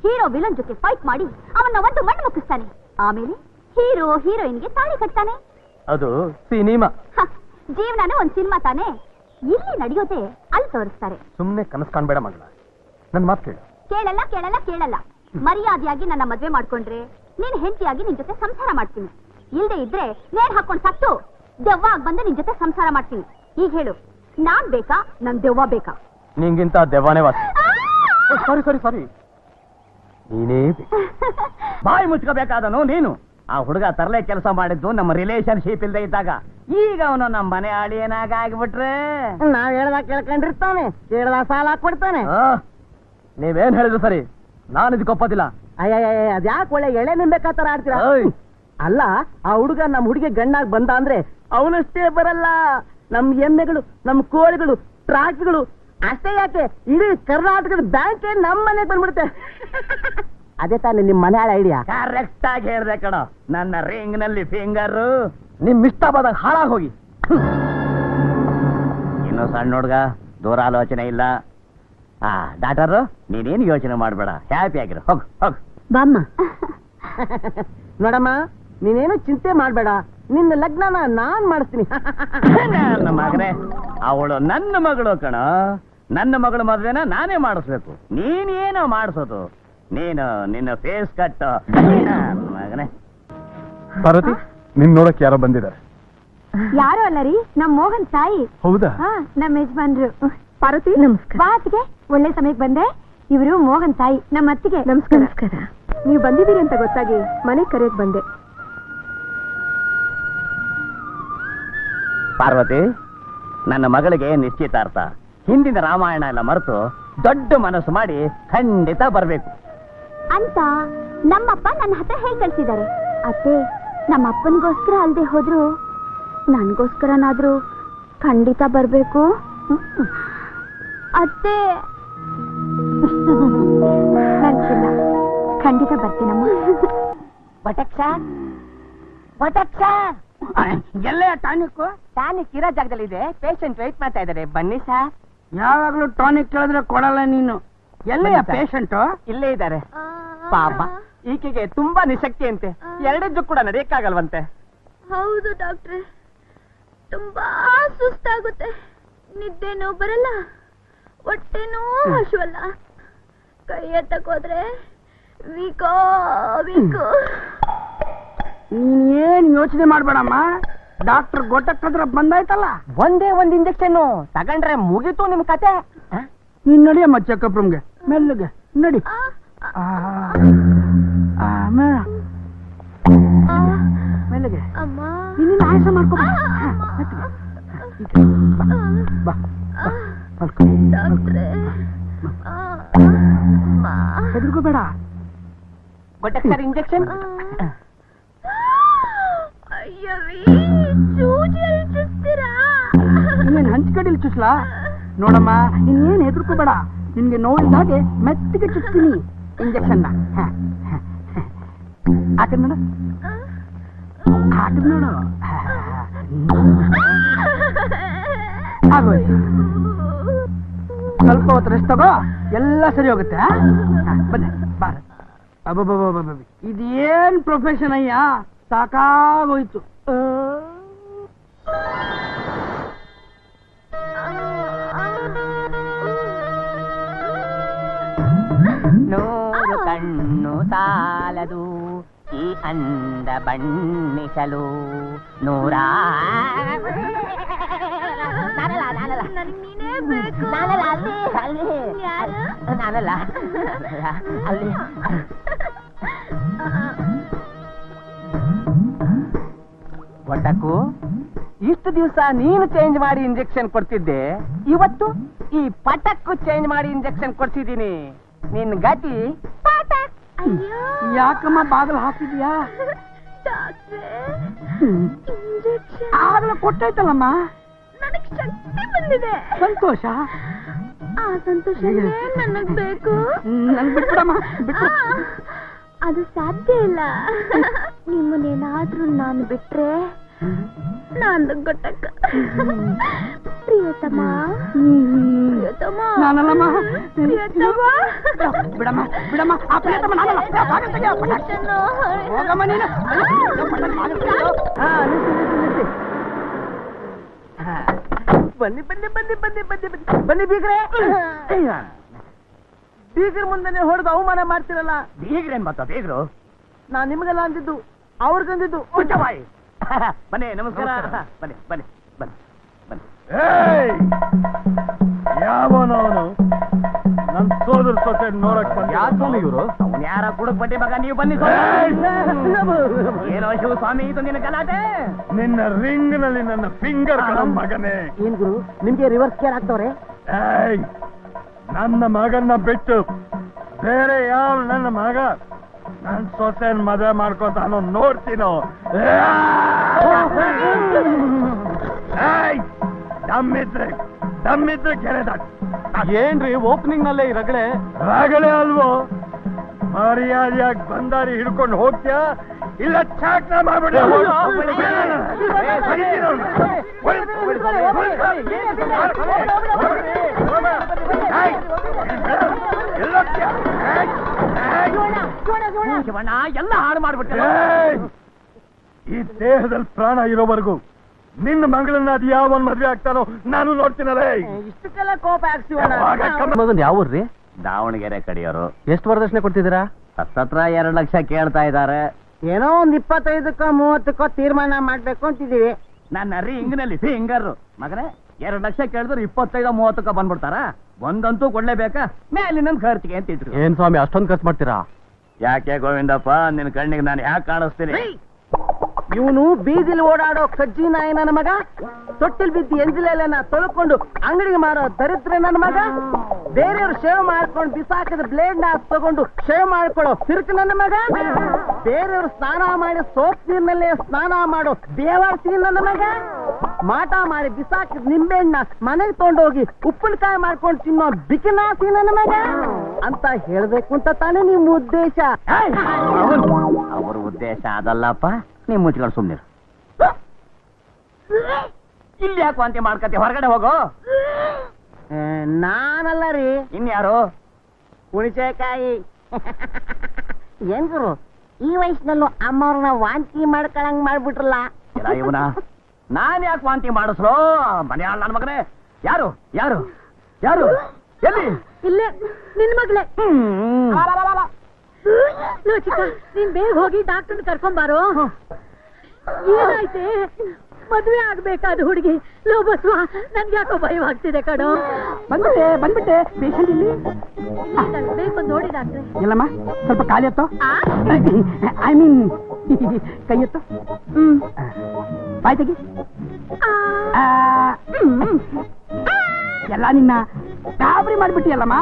ಹೀರೋ ವಿಲನ್ ಜೊತೆ ಫೈಟ್ ಮಾಡಿ ಅವನ್ನ ಒಂದು ಮಣ್ಣು ಮುಕ್ಕಿಸ್ತಾನೆ. ಆಮೇಲೆ ಹೀರೋ ಹೀರೋಯಿನ್ಗೆ ತಾಳಿ ಕಟ್ತಾನೆ. ಅದು ಸಿನಿಮಾ. ಜೀವನನೇ ಒಂದ್ ಸಿನಿಮಾ ತಾನೆ. ಇಲ್ಲಿ ನಡೆಯೋದೆ ಅಲ್ಲಿ ತೋರಿಸ್ತಾರೆ. ಸುಮ್ನೆ ಕನಸು ಕಾಣ್ಬೇಡ ಮಗಳ, ನನ್ ಮಾತು ಕೇಳು. ಕೇಳಲ್ಲ ಕೇಳಲ್ಲ ಕೇಳಲ್ಲ. ಮರ್ಯಾದೆಯಾಗಿ ನನ್ನ ಮದ್ವೆ ಮಾಡ್ಕೊಂಡ್ರೆ ನೀನ್ ಹೆಂಡತಿಯಾಗಿ ನಿನ್ ಜೊತೆ ಸಂಸಾರ ಮಾಡ್ತೀನಿ. ಇಲ್ದೇ ಇದ್ರೆ ನೇರ್ ಹಾಕೊಂಡ್ ಸತ್ತು ದೆವ್ವ ಆಗಿ ಬಂದು ನಿನ್ ಜೊತೆ ಸಂಸಾರ ಮಾಡ್ತೀನಿ. ಈಗ ಹೇಳು, ನಾನ್ ಬೇಕಾ ನನ್ ದೆವ್ವ ಬೇಕಾ? ನಿಂಗಿಂತ ದೆವ್ವನೇ ವಾಸಿ. ಸಾರಿ ನೀನೇ ಬೇಕು. ಬಾಯಿ ಮುಚ್ಕೋಬೇಕಾದನು ನೀನು. ಆ ಹುಡುಗ ತರಲೆ ಕೆಲಸ ಮಾಡಿದ್ದು ನಮ್ಮ ರಿಲೇಶನ್ಶಿಪ್ ಇಲ್ದೇ ಇದ್ದಾಗ. ಈಗ ಅವನು ನಮ್ಮ ಮನೆ ಆಳಿಯನಾಗ ಆಗಿಬಿಟ್ರೆ ನಾವ್ ಹೇಳ್ದಾಗ ಕೇಳ್ಕೊಂಡಿರ್ತಾನೆ, ಕೇಳ್ದಾಗ ಸಾಲ ಕೊಡ್ತಾನೆ. ನೀವೇನ್ ಹೇಳಿದ್ರು ಸರಿ, ನಾನು ಇದಕ್ಕೆ ಒಪ್ಪೋದಿಲ್ಲ. ಅಯ್ಯ ಅದ್ಯಾಕೆ ಒಳ್ಳೆ ಎಳೆ ನಿಂಬೇಕಾತರ ಆಡ್ತೀರಾ? ಅಲ್ಲ, ಆ ಹುಡುಗ ನಮ್ ಹುಡುಗಿ ಗಂಡಾಗ್ ಬಂದ ಅಂದ್ರೆ ಅವನಷ್ಟೇ ಬರಲ್ಲ, ನಮ್ ಎಮ್ಮೆಗಳು, ನಮ್ ಕೋಳಿಗಳು, ಟ್ರಾಕ್ಗಳು, ಅಷ್ಟೇ ಯಾಕೆ ಇಡೀ ಕರ್ನಾಟಕದ ಬ್ಯಾಂಕ್ ನಮ್ ಮನೆಗೆ ಬಂದ್ಬಿಡುತ್ತೆ. ಅದೇ ತಾನೇ ನಿಮ್ ಮನೆ ಆಳ ಐಡಿಯಾ. ಕರೆಕ್ಟ್ ಆಗಿ ಹೇಳ್ದೆ ಕಣೋ. ನನ್ನ ರಿಂಗ್ ನಲ್ಲಿ ಫಿಂಗರ್ ನಿಮ್ ಇಷ್ಟ ಬಂದಾಗ ಹಾಳಾಗಿ ಹೋಗಿ. ಇನ್ನು ಸಣ್ಣ ಹುಡುಗ, ದೂರ ಆಲೋಚನೆ ಇಲ್ಲ. ಡಾಕ್ಟರ್ ನೀನೇನು ಯೋಚನೆ ಮಾಡ್ಬೇಡ, ಹ್ಯಾಪಿ ಆಗಿರು. ಹೋಗು ಹೋಗು ಬಾಮ್ಮ. ನೋಡಮ್ಮ, ನೀನೇನು ಚಿಂತೆ ಮಾಡ್ಬೇಡ, ನಿನ್ನ ಲಗ್ನನ ನಾನ್ ಮಾಡಿಸ್ತೀನಿ. ನನ್ನ ಮಗನೇ, ಅವಳು ನನ್ನ ಮಗಳು ಕಣ. ನನ್ನ ಮಗಳ ಮದ್ವೆನ ನಾನೇ ಮಾಡಿಸ್ಬೇಕು. ನೀನೇನೋ ಮಾಡಿಸೋದು, ನೀನು ನಿನ್ನ ಫೇಸ್ ಕಟ್. ಮಗನೇ, ಪಾರ್ವತಿ, ನಿನ್ ನೋಡಕ್ ಯಾರೋ ಬಂದಿದ್ದಾರೆ. ಯಾರು ಅಲ್ಲ ರೀ, ನಮ್ ಮೋಹನ್ ತಾಯಿ. ಹೌದಾ? ನಮ್ಮ ಯಜಮಾನ್ರು. ಪಾರ್ವತಿ, ನಮಸ್ಕಾರ. ಬಾತಿಗೆ ಒಳ್ಳೆ ಸಮಯಕ್ಕೆ ಬಂದೆ. ಇವರು ಮೋಹನ್ ತಾಯಿ, ನಮ್ಮ ಅತ್ತಿಗೆ. ನಮಸ್ಕಾರ. ನೀವು ಬಂದಿದ್ದೀರಿ ಅಂತ ಗೊತ್ತಾಗಿ ಮನೆ ಕರೆಯಕ್ ಬಂದೆ. ಪಾರ್ವತಿ, ನನ್ನ ಮಗಳಿಗೆ ನಿಶ್ಚಿತಾರ್ಥ. ಹಿಂದಿನ ರಾಮಾಯಣ ಎಲ್ಲ ಮರೆತು ದೊಡ್ಡ ಮನಸ್ಸು ಮಾಡಿ ಖಂಡಿತ ಬರ್ಬೇಕು ಅಂತ ನಮ್ಮಪ್ಪ ನನ್ನ ಹತ್ರ ಹೇಳಿ ಕಳ್ಸಿದ್ದಾರೆ. ಅತ್ತೆ, ನಮ್ಮ ಅಪ್ಪನಿಗೋಸ್ಕರ ಅಲ್ದೆ ಹೋದ್ರು ನನ್ಗೋಸ್ಕರನಾದ್ರೂ ಖಂಡಿತ ಬರ್ಬೇಕು. ಅತ್ತೆ, ನನ್ಸಿಲ್ಲ, ಖಂಡಿತ ಬರ್ತೀನಮ್ಮ. ಎಲ್ಲ ಟಾನಿಕ್ ಟಾನಿಕ್ ಇರೋ ಜಾಗದಲ್ಲಿ ಇದೆ. ಪೇಷಂಟ್ ವೇಟ್ ಮಾಡ್ತಾ ಇದ್ದಾರೆ, ಬನ್ನಿ ಸರ್. ಯಾವಾಗ್ಲೂ ಟಾನಿಕ್ ಕೇಳಿದ್ರೆ ಕೊಡಲ್ಲ ನೀನು. ಎಲ್ಲ ಪೇಷಂಟ್ ಇಲ್ಲೇ ಇದ್ದಾರೆ. ಪಾಪ, ಈಕೆಗೆ ತುಂಬಾ ನಿಶಕ್ತಿ ಅಂತೆ. ಎರಡದ್ದು ಕೂಡ ನಡೆಯಕ್ಕಾಗಲ್ವಂತೆ. ಹೌದು ಡಾಕ್ಟ್ರೆ, ತುಂಬಾ ಸುಸ್ತಾಗುತ್ತೆ. ನಿದ್ದೆನೂ ಬರಲ್ಲ, ಹೊಟ್ಟೆನೂ ಹಶುವಲ್ಲ. ಕೈ ಎತ್ತಕೋದ್ರೆ ವೀಕೋ ವೀಕೋ. ನೀನ್ ಏನ್ ಯೋಚನೆ ಮಾಡ್ಬೇಡಮ್ಮ, ಡಾಕ್ಟರ್ ಗೊಟ್ಟಕ್ಕದ್ರ ಬಂದಾಯ್ತಲ್ಲ. ಒಂದೇ ಒಂದ್ ಇಂಜೆಕ್ಷನ್ ತಗೊಂಡ್ರೆ ಮುಗೀತು ನಿಮ್ ಕತೆ. ನೀನ್ ನಡಿಯಮ್ಮ ಚೆಕಪ್ ರೂಮ್ಗೆ, ಮೆಲ್ಲಗೆ ನಡಿ. ಮೆಲ್ಲಗೆ ನೀನ್ ಆಯಾಸ ಮಾಡ್ಕೊ. ಹೆದರ್ಕೋಬೇಡ. ಗೊಟ್ಟಕ್ಕರ್ ಇಂಜೆಕ್ಷನ್. ನೀನ್ ಹಂಚ್ಕಡಿಲ್ ಚುಸ್ಲಾ ನೋಡಮ್ಮ, ನೀನ್ ಹೆದರ್ಕೋಬೇಡ. ನಿನ್ಗೆ ನೋಡಿದಾಗೆ ಮೆತ್ತಿಗೆ ಚುಚ್ತೀನಿ ಇಂಜೆಕ್ಷನ್. ಹಾಕದ್ ನೋಡು, ಹಾಕದ್ ನೋಡು. ಆಗೋಯ್ತು, ಸ್ವಲ್ಪ ಹೊತ್ತು ರೆಸ್ಟ್ ತಗೋ, ಎಲ್ಲ ಸರಿ ಹೋಗುತ್ತೆ. ಬನ್ನಿ ಬಾರ. ಇದೇನ್ ಪ್ರೊಫೆಷನ್ ಅಯ್ಯ, ಸಾಕಾಗೋಯ್ತು. ನೂರು ಕಣ್ಣು ಸಾಲದು ಈ ಅಂದ ಬಣ್ಣಿಸಲು. ನೂರ ನಾನಲ್ಲ ಅಲ್ಲಿ. ಒಟ್ಟಕ್ಕೂ ಇಷ್ಟು ದಿವಸ ನೀನು ಚೇಂಜ್ ಮಾಡಿ ಇಂಜೆಕ್ಷನ್ ಕೊಡ್ತಿದ್ದೆ, ಇವತ್ತು ಈ ಪಟಕ್ಕು ಚೇಂಜ್ ಮಾಡಿ ಇಂಜೆಕ್ಷನ್ ಕೊಡ್ತಿದ್ದೀನಿ. ನಿನ್ ಗತಿ ಯಾಕಮ್ಮ ಬಾಗಿಲು ಹಾಕಿದ್ಯಾ? ಆಗಲೇ ಕೊಟ್ಟೈತಲ್ಲಮ್ಮ. ನನಗೆ ಶಕ್ತಿ ಬಂದಿದೆ. ಸಂತೋಷ. ಆ ಸಂತೋಷ ನನಗ್ ಬೇಕು. ನನ್ ಬಿಟ್ಬಿಡಮ್ಮ, ಬಿಟ್ಟು. ಅದು ಸಾಧ್ಯ ಇಲ್ಲ. ನಿಮ್ಮನ್ನೇನಾದ್ರೂ ನಾನು ಬಿಟ್ರೆ ನಾನು ಗೊಟ್ಟಕ್ಕ. ಪ್ರಿಯತಮ ಪ್ರಿಯತಮ ನಾನಲ್ಲಮ್ಮ. ಪ್ರಿಯತಮ ಬಿಡಮ್ಮ ಬಿಡಮ್ಮ, ಆ ಪ್ರಿಯತಮ ನಾನಲ್ಲ. ಹೋಗಮ್ಮ ನೀನು. ನಿಲ್ಲಿಸಿ. ಬನ್ನಿ ಬನ್ನಿ ಬನ್ನಿ ಬನ್ನಿ ಬನ್ನಿ ಬನ್ನಿ ಬನ್ನಿ ಬೀಗ್ರೆ. ಬೀಗ್ರ ಮುಂದೆ ಹೊಡೆದು ಅವಮಾನ ಮಾಡ್ತಿರಲ್ಲ. ಬೀಗ್ರೇನ್ ಮತ್ತ ಬೀಗ್ರು? ನಾನ್ ನಿಮಗೆಲ್ಲ ಅಂದಿದ್ದು, ಅವ್ರಿಗಂದಿದ್ದು. ಬಾಯಿ ಬನ್ನಿ, ನಮಸ್ಕಾರ. ಬನ್ನಿ ಬನ್ನಿ ಬನ್ನಿ ಬನ್ನಿ. ಯಾವನವನು ನನ್ ಸೋದರ ಸೊಸೆ ನೋಡಕ್ ಯಾರು ಇವರು? ಅವನ್ ಯಾರ ಕುಡುಕ್ ಬಡ್ಡಿ ಮಗ, ನೀವು ಬನ್ನಿ. ಏನೋ ಶಿವಸ್ವಾಮಿ, ಇದು ನಿನ್ನ ಗಲಾಟೆ. ನಿನ್ನ ರಿಂಗ್ ನಲ್ಲಿ ನನ್ನ ಫಿಂಗರ್ ಮಗನೇ. ಏನ್ ಗುರು, ನಿಮ್ಗೆ ರಿವರ್ಸ್ ಕೇರ್ ಆಗ್ತವ್ರೆ? ಏಯ್, ನನ್ನ ಮಗನ್ನ ಬಿಟ್ಟು ಬೇರೆ ಯಾವ ನನ್ನ ಮಗ ನನ್ ಸೊಸೆನ್ ಮದುವೆ ಮಾಡ್ಕೊತಾನೋ ನೋಡ್ತೀನೋ. ದಮ್ಮಿದ್ರೆ ಕೆರೆದ. ಏನ್ರಿ ಓಪನಿಂಗ್ ನಲ್ಲೇ ಈ ರಗಳೆ? ರಗಳೆ ಅಲ್ವೋ, ಮರ್ಯಾದೆಯಾಗಿ ಬಂದಾರಿ ಹಿಡ್ಕೊಂಡು ಹೋಗ್ತೀಯಾ ಇಲ್ಲ ಚಾಕ್ನ ಮಾಡ್ಬಿಡ. ಶಿವಣ್ಣ ಎಲ್ಲ ಹಾಳು ಮಾಡ್ಬಿಟ್ಟೆ. ಈ ದೇಹದಲ್ಲಿ ಪ್ರಾಣ ಇರೋವರೆಗೂ ನಿನ್ನ ಮಗಳನ್ನ ಅದು ಯಾವನ್ ಮದ್ವೆ ಆಗ್ತಾನೋ ನಾನು ನೋಡ್ತೀನಲ್ಲ. ಇಷ್ಟಕ್ಕೆಲ್ಲ ಕೋಪ ಹಾಕ್ಸಿವಣ್ಣ. ಯಾವ್ರಿ? ದಾವಣಗೆರೆ ಕಡೆಯವರು. ಎಷ್ಟು ವರದಕ್ಷಿಣೆ ಕೊಡ್ತಿದ್ದೀರಾ? ಹತ್ತತ್ರ 2 ಲಕ್ಷ ಕೇಳ್ತಾ ಇದ್ದಾರೆ. ಏನೋ ಒಂದ್ 25ಕ್ಕೋ 30ಕ್ಕೋ ತೀರ್ಮಾನ ಮಾಡ್ಬೇಕು ಅಂತಿದೀವಿ. ನನ್ನ ರಿಂಗ್ನಲ್ಲಿ ಫಿಂಗರ್ ಮಗನೇ 2 ಲಕ್ಷ ಕೇಳಿದ್ರೆ 25-30ಕ್ಕ ಬಂದ್ಬಿಡ್ತಾರ. ಒಂದಂತೂ ಕೊಡ್ಲೇಬೇಕಾ, ಮೇಲಿನ ಖರ್ಚಿಗೆ ಅಂತ ಇದ್ರು. ಏನ್ ಸ್ವಾಮಿ ಅಷ್ಟೊಂದು ಖರ್ಚು ಮಾಡ್ತೀರಾ? ಯಾಕೆ ಗೋವಿಂದಪ್ಪ, ನಿನ್ನ ಕಣ್ಣಿಗೆ ನಾನು ಯಾಕೆ ಕಾಣಿಸ್ತೀನಿ? ಇವನು ಬೀದಿಲಿ ಓಡಾಡೋ ಕಜ್ಜಿ ನಾಯಿ ನನ್ನ ಮಗ, ತೊಟ್ಟಿಲ್ ಬಿದ್ದು ಎಂಜಿಲೆಲ್ಲ ತೊಳ್ಕೊಂಡು ಅಂಗಡಿಗೆ ಮಾರೋ ದರಿದ್ರ ನನ್ನ ಮಗ, ಬೇರೆಯವ್ರು ಶೇವ್ ಮಾಡ್ಕೊಂಡು ಬಿಸಾಕಿದ ಬ್ಲೇಡ್ ನ ತಗೊಂಡು ಶೇವ್ ಮಾಡ್ಕೊಳ್ಳೋ ಸಿರ್ಕ್ ನನ್ನ ಮಗ, ಬೇರೆಯವ್ರು ಸ್ನಾನ ಮಾಡಿ ಸೋಪ್ ನೀರಿನಲ್ಲೇ ಸ್ನಾನ ಮಾಡೋ ದೇವಾರ್ಸಿ ನನ್ನ ಮಗ, ಮಾಟ ಮಾಡಿ ಬಿಸಾಕಿದ ನಿಂಬೆಹಣ್ಣ ಮನೆಗೆ ತಗೊಂಡೋಗಿ ಉಪ್ಪಿನಕಾಯಿ ಮಾಡ್ಕೊಂಡು ತಿನ್ನೋ ಬಿಕಿನಾಸಿ ನನ್ನ ಮಗ ಅಂತ ಹೇಳ್ಬೇಕು ಅಂತ ತಾನೇ ನಿಮ್ಮ ಉದ್ದೇಶ? ಅವ್ರ ಉದ್ದೇಶ ಅದಲ್ಲಪ್ಪ. ನೀವು ಮುಚ್ಕೊಂಡು ಸುಮ್ನಿರು. ಇಲ್ಲಿ ಯಾಕೆ ವಾಂತಿ ಮಾಡ್ಕತಿ? ಹೊರಗಡೆ ಹೋಗೋ. ನಾನಲ್ಲ ರೀ, ಇನ್ಯಾರು? ಹುಣಸೆಕಾಯಿ. ಏನ್ ಗುರು, ಈ ವಯಸ್ಸಿನಲ್ಲೂ ಅಮ್ಮವ್ರನ್ನ ವಾಂತಿ ಮಾಡ್ಕೊಳಂಗ್ ಮಾಡ್ಬಿಟ್ರಲ್ಲ. ಇವನ ನಾನ್ ಯಾಕೆ ವಾಂತಿ ಮಾಡಿಸ್ರೋ? ಮನೆ ನನ್ನ ಮಗನೇ. ಯಾರು ಯಾರು ಯಾರು? ಎಲ್ಲಿ? ಇಲ್ಲೇ ನಿನ್ ಮಗ್ಳೆ. ಲೋ ಚಿಕ್ಕ, ನೀನ್ ಬೇಗ ಹೋಗಿ ಡಾಕ್ಟರ್ ಕರ್ಕೊಂಬಾರೋ. ಏನಾಯ್ತೆ? ಮದ್ವೆ ಆಗ್ಬೇಕಾದ ಹುಡುಗಿ. ಲೋ ಬಸ್ವಾ, ನನ್ಗೆ ಯಾಕೋ ಭಯವಾಗ್ತಿದೆ ಕಣೋ. ಬಂದ್ಬಿಟ್ಟೆ ಪೇಷಂಟ್ ಇಲ್ಲಿ ಬೇಕು ನೋಡಿ ಡಾಕ್ಟ್ರೆ. ಇಲ್ಲಮ್ಮ, ಸ್ವಲ್ಪ ಕಾಲಿ ಎತ್ತೋ. ಐ ಮೀನ್ ಕೈ ಎತ್ತೋ. ಬಾಯ್ ತೆಗಿ. ಎಲ್ಲ ನಿನ್ನ ಗಾಬರಿ ಮಾಡ್ಬಿಟ್ಟಿಯಲ್ಲಮ್ಮ.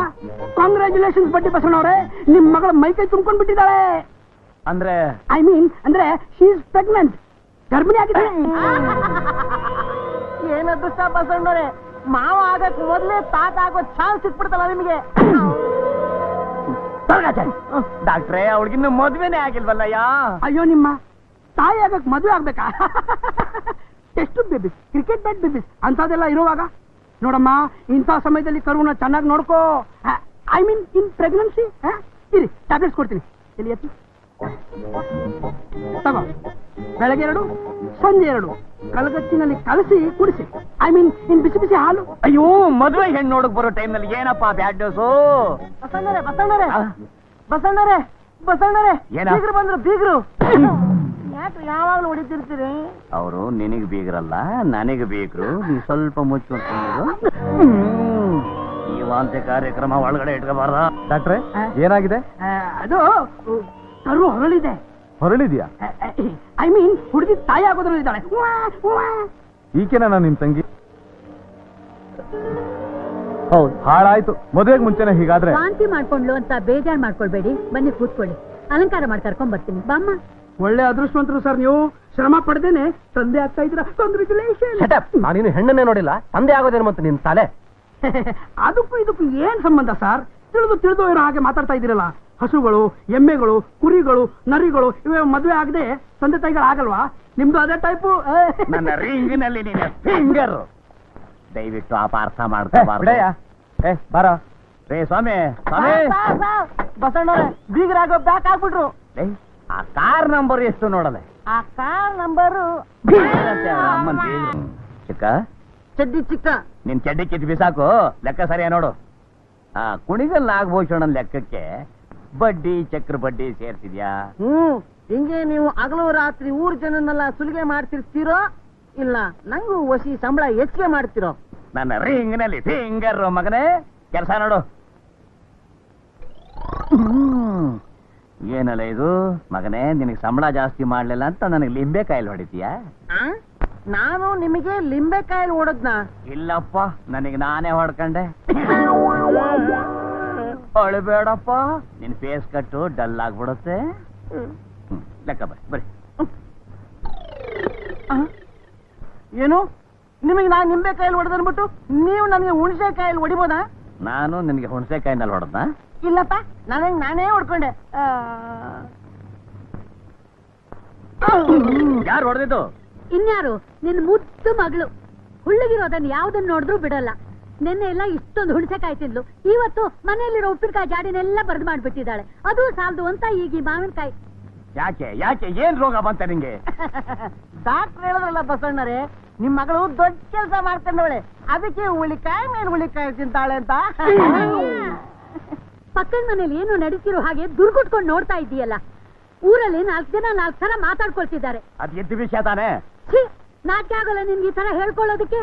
ಕಾಂಗ್ರ್ಯಾಚುಲೇಷನ್ಸ್ ಬಡ್ಡಿ ಬಸವಣ್ಣವ್ರೆ, ನಿಮ್ ಮಗಳ ಮೈಕೈ ತುಂಬ್ಕೊಂಡ್ ಬಿಟ್ಟಿದ್ದಾಳೆ. ಅಂದ್ರೆ ಐ ಮೀನ್ ಅಂದ್ರೆ ಶಿ ಇಸ್ ಪ್ರೆಗ್ನೆಂಟ್, ಗರ್ಭಿಣಿ ಆಗಿದೆ. ಏನ್ ಅದೃಷ್ಟ ಬಸವಣ್ಣವ್ರೆ, ಮಾವ ಆಗಕ್ ಮೊದ್ಲೇ ತಾತ ಆಗೋ ಚಾನ್ಸ್ ಸಿಕ್ಬಿಡ್ತಲ್ಲ ನಿಮಗೆ. ಡಾಕ್ಟ್ರೇ, ಅವಳಿಗಿನ್ನು ಮದ್ವೆನೇ ಆಗಿಲ್ವಲ್ಲಯ್ಯ. ಅಯ್ಯೋ, ನಿಮ್ಮ ತಾಯಿ ಆಗಕ್ ಮದುವೆ ಆಗ್ಬೇಕಾ? ಎಷ್ಟು ಬೇಬಿಸ್, ಕ್ರಿಕೆಟ್ ಬ್ಯಾಟ್ ಬೇಬಿಸ್ ಅಂತದೆಲ್ಲ ಇರುವಾಗ ನೋಡಮ್ಮ, ಇಂಥ ಸಮಯದಲ್ಲಿ ಕರುನ ಚೆನ್ನಾಗಿ ನೋಡ್ಕೋ. I mean in pregnancy. ಇರಿ, ಟ್ಯಾಬ್ಲೆಟ್ಸ್ ಕೊಡ್ತೀನಿ. ಎಲ್ಲಿ ಎತ್ತಿ ತಗೋ. ಬೆಳಗ್ಗೆ 2, ಸಂಜೆ 2 ಕಲಗಚ್ಚಿನಲ್ಲಿ ಕಲಸಿ ಕುಡಿಸಿ. ಐ ಮೀನ್ ಇನ್ ಬಿಸಿ ಬಿಸಿ ಹಾಲು. ಅಯ್ಯೋ, ಮದುವೆ ಹೆಣ್ಣು ನೋಡಕ್ ಬರೋ ಟೈಮ್ನಲ್ಲಿ ಏನಪ್ಪಾ ಬ್ಯಾಡ್ ನ್ಯೂಸು? ಬಸಣ್ಣರೇ ಬಸಣ್ಣರೇ ಬಸಣ್ಣರೇ ಬಸಣ್ಣರೇ, ಏನ? ಬೀಗರು ಬಂದ್ರು, ಬೀಗರು. ಯಾಕೆ ಯಾವಾಗ್ಲೂ ಹೊಡಿತಿರ್ತೀರಿ? ಅವರು ನಿನಗ್ ಬೀಗ್ರಲ್ಲ, ನನಗ್ ಬೀಗ್ರು. ನೀವ್ ಸ್ವಲ್ಪ ಮುಚ್ಕೊಂಡು ಈ ವಾಂತಿ ಕಾರ್ಯಕ್ರಮ ಒಳಗಡೆ ಇಟ್ಕೋಬಾರ್ದ. ಡಾಕ್ಟ್ರೆ, ಏನಾಗಿದೆ? ಅದು ಕರು ಹೊರಳಿದೆ. ಹೊರಳಿದ್ಯಾ? ಐ ಮೀನ್ ಹುಡುಗಿ ತಾಯಿ ಆಗೋದ್ರಲ್ಲಿದ್ದಾಳೆ. ಈಕೆನಾ ನಿಮ್ ತಂಗಿ? ಹೌದು, ಹಾಳಾಯ್ತು. ಮದುವೆಗೆ ಮುಂಚೆನೆ ಹೀಗಾದ್ರೆ. ವಾಂತಿ ಮಾಡ್ಕೊಂಡ್ಲು ಅಂತ ಬೇಜಾರ್ ಮಾಡ್ಕೊಳ್ಬೇಡಿ. ಬನ್ನಿ ಕೂತ್ಕೊಳ್ಳಿ, ಅಲಂಕಾರ ಮಾಡಿ ಕರ್ಕೊಂಡ್ ಬರ್ತೀನಿ. ಬಾಮ್ಮ. ಒಳ್ಳೆ ಅದೃಷ್ಟವಂತರು ಸರ್ ನೀವು. ಶ್ರಮ ಪಡೆದೇನೆ ತಂದೆ ಆಗ್ತಾ ಇದ್ರ. ಕಾಂಗ್ರ್ಯಾಚುಲೇಷನ್. ನಾನಿನ್ನು ಹೆಣ್ಣನ್ನೇ ನೋಡಿಲ್ಲ, ತಂದೆ ಆಗೋದೇನು ಅಂತ ನಿನ್ ತಲೆ. ಅದಕ್ಕೂ ಇದಕ್ಕೂ ಏನ್ ಸಂಬಂಧ ಸರ್? ತಿಳಿದು ಇರೋ ಹಾಗೆ ಮಾತಾಡ್ತಾ ಇದ್ದೀರಲ್ಲ. ಹಸುಗಳು, ಎಮ್ಮೆಗಳು, ಕುರಿಗಳು, ನರಿಗಳು ಇವೆ ಮದುವೆ ಆಗದೆ ತಂದೆ ತಾಯಿಗಳು ಆಗಲ್ವಾ? ನಿಮ್ದು ಅದೇ ಟೈಪು. ನನ್ನ ರಿಂಗ್ನಲ್ಲಿ ನೀನೆ ಫಿಂಗರ್. ದಯವಿಟ್ಟು ಅಪಾರ್ಥ ಮಾಡ್ಕೋಬಾರ್ದು. ಬಾರ ರೇ ಸ್ವಾಮಿ, ಸ್ವಾಮಿ, ಬಸಣ್ಣವ್ರೆ ಬೀಗರಾಗೋ ಬ್ಯಾಕ್ ಆಗ್ಬಿಟ್ರು. ಏಯ್, ಆ ಕಾರ್ ನಂಬರ್ ಎಷ್ಟು ನೋಡಲೆ? ಆ ಕಾರ್ ನಂಬರು ಅಮ್ಮನ್ ಬೀಗ್ರು. ಚಿಕ್ಕ ಚಡ್ಡಿ ಚಿಕ್ಕ. ನಿನ್ ಚಡ್ಡಿ ಕಿತ್ ಬಿಸಾಕು. ಲೆಕ್ಕ ಸರಿಯಾ ನೋಡು. ಆ ಕುಣಿಗಲ್ ನಾಗಭೂಷಣನ್ ಲೆಕ್ಕಕ್ಕೆ ಬಡ್ಡಿ ಚಕ್ರ ಬಡ್ಡಿ ಸೇರ್ತಿದ್ಯಾ? ಹಿಂಗೆ ನೀವು ಹಗಲು ರಾತ್ರಿ ಊರ್ ಜನನ್ನೆಲ್ಲ ಸುಲಿಗೆ ಮಾಡ್ತಿರ್ತೀರೋ ಇಲ್ಲ ನಂಗೂ ವಸಿ ಸಂಬಳ ಹೆಚ್ಚಿಗೆ ಮಾಡ್ತಿರೋ? ನನ್ನ ರಿಂಗ್ನಲ್ಲಿ ಫಿಂಗರ್ ಮಗನೇ. ಕೆಲಸ ನೋಡು. ಏನಲ್ಲ ಇದು ಮಗನೇ, ನಿನಗೆ ಸಂಬಳ ಜಾಸ್ತಿ ಮಾಡ್ಲಿಲ್ಲ ಅಂತ ನನಗೆ ಲಿಂಬೆ ಕಾಯಿಲ್ ಹೊಡಿತೀಯಾ? ನಾನು ನಿಮಗೆ ಲಿಂಬೆಕಾಯಿ ಓಡದ್ನ? ಇಲ್ಲಪ್ಪ, ನನಗೆ ನಾನೇ ಹೊಡ್ಕಂಡೆ. ಅಳಬೇಡಪ್ಪ, ನಿನ್ ಫೇಸ್ ಕಟ್ಟು ಡಲ್ ಆಗ್ಬಿಡುತ್ತೆ. ಲೆಕ್ಕ ಬರ್ರಿ. ಏನು ನಿಮಗೆ ನಾನು ನಿಂಬೆಕಾಯಲ್ಲಿ ಹೊಡೆದನ್ಬಿಟ್ಟು ನೀವು ನನಗೆ ಹುಣಸೆಕಾಯಲ್ಲಿ ಹೊಡಿಬೋದಾ? ನಾನು ನಿನಗೆ ಹುಣಸೆಕಾಯಿನಲ್ಲಿ ಹೊಡೆದ್ನ? ಇಲ್ಲಪ್ಪ, ನಾನೇ ಹೊಡ್ಕೊಂಡೆ. ಯಾರು ಹೊಡೆದಿದ್ದು? ಇನ್ಯಾರು? ನಿನ್ ಮುದ್ದು ಮಗಳು. ಹುಳ್ಳಿಗಿರೋದನ್ನ ಯಾವ್ದನ್ನ ನೋಡಿದ್ರು ಬಿಡಲ್ಲ. ನಿನ್ನೆ ಎಲ್ಲ ಇಷ್ಟೊಂದು ಹುಣಸೆಕಾಯಿ ತಿಂದ್ಲು. ಇವತ್ತು ಮನೆಯಲ್ಲಿರೋ ಉಪ್ಪಿನಕಾಯಿ ಜಾಡಿನೆಲ್ಲ ಬರೆದು ಮಾಡ್ಬಿಟ್ಟಿದ್ದಾಳೆ. ಅದು ಸಾಲದು ಅಂತ ಈಗ ಈ ಮಾವಿನಕಾಯಿ. ಯಾಕೆ ಯಾಕೆ ಏನ್ ರೋಗ ಬಂತ ನಿಂಗೆ? ಡಾಕ್ಟರ್ ಹೇಳಿದ್ರಲ್ಲ ಬಸಣ್ಣರೇ, ನಿಮ್ ಮಗಳು ದೊಡ್ಡ ಕೆಲಸ ಮಾಡ್ಕೊಂಡವಳೆ, ಅದಕ್ಕೆ ಹುಳಿಕಾಯಿ ಮೇಲೆ ಹುಳಿಕಾಯಿ ತಿಂತಾಳೆ ಅಂತ. ಪಕ್ಕದ ಮನೇಲಿ ಏನು ನಡೀತಿರೋ ಹಾಗೆ ದುರ್ಗುಟ್ಕೊಂಡು ನೋಡ್ತಾ ಇದೀಯಲ್ಲ. ಊರಲ್ಲಿ 4 ಜನ 4 ತರ ಮಾತಾಡ್ಕೊಳ್ತಿದ್ದಾರೆ. ಅದ್ ಎದ್ದು ವಿಷಯ ತಾನೆ. ಛೀ, ನಾಟ್ಯ ಆಗಲ್ಲ ನಿನ್ಗೆ ಈ ತರ ಹೇಳ್ಕೊಳ್ಳೋದಕ್ಕೆ.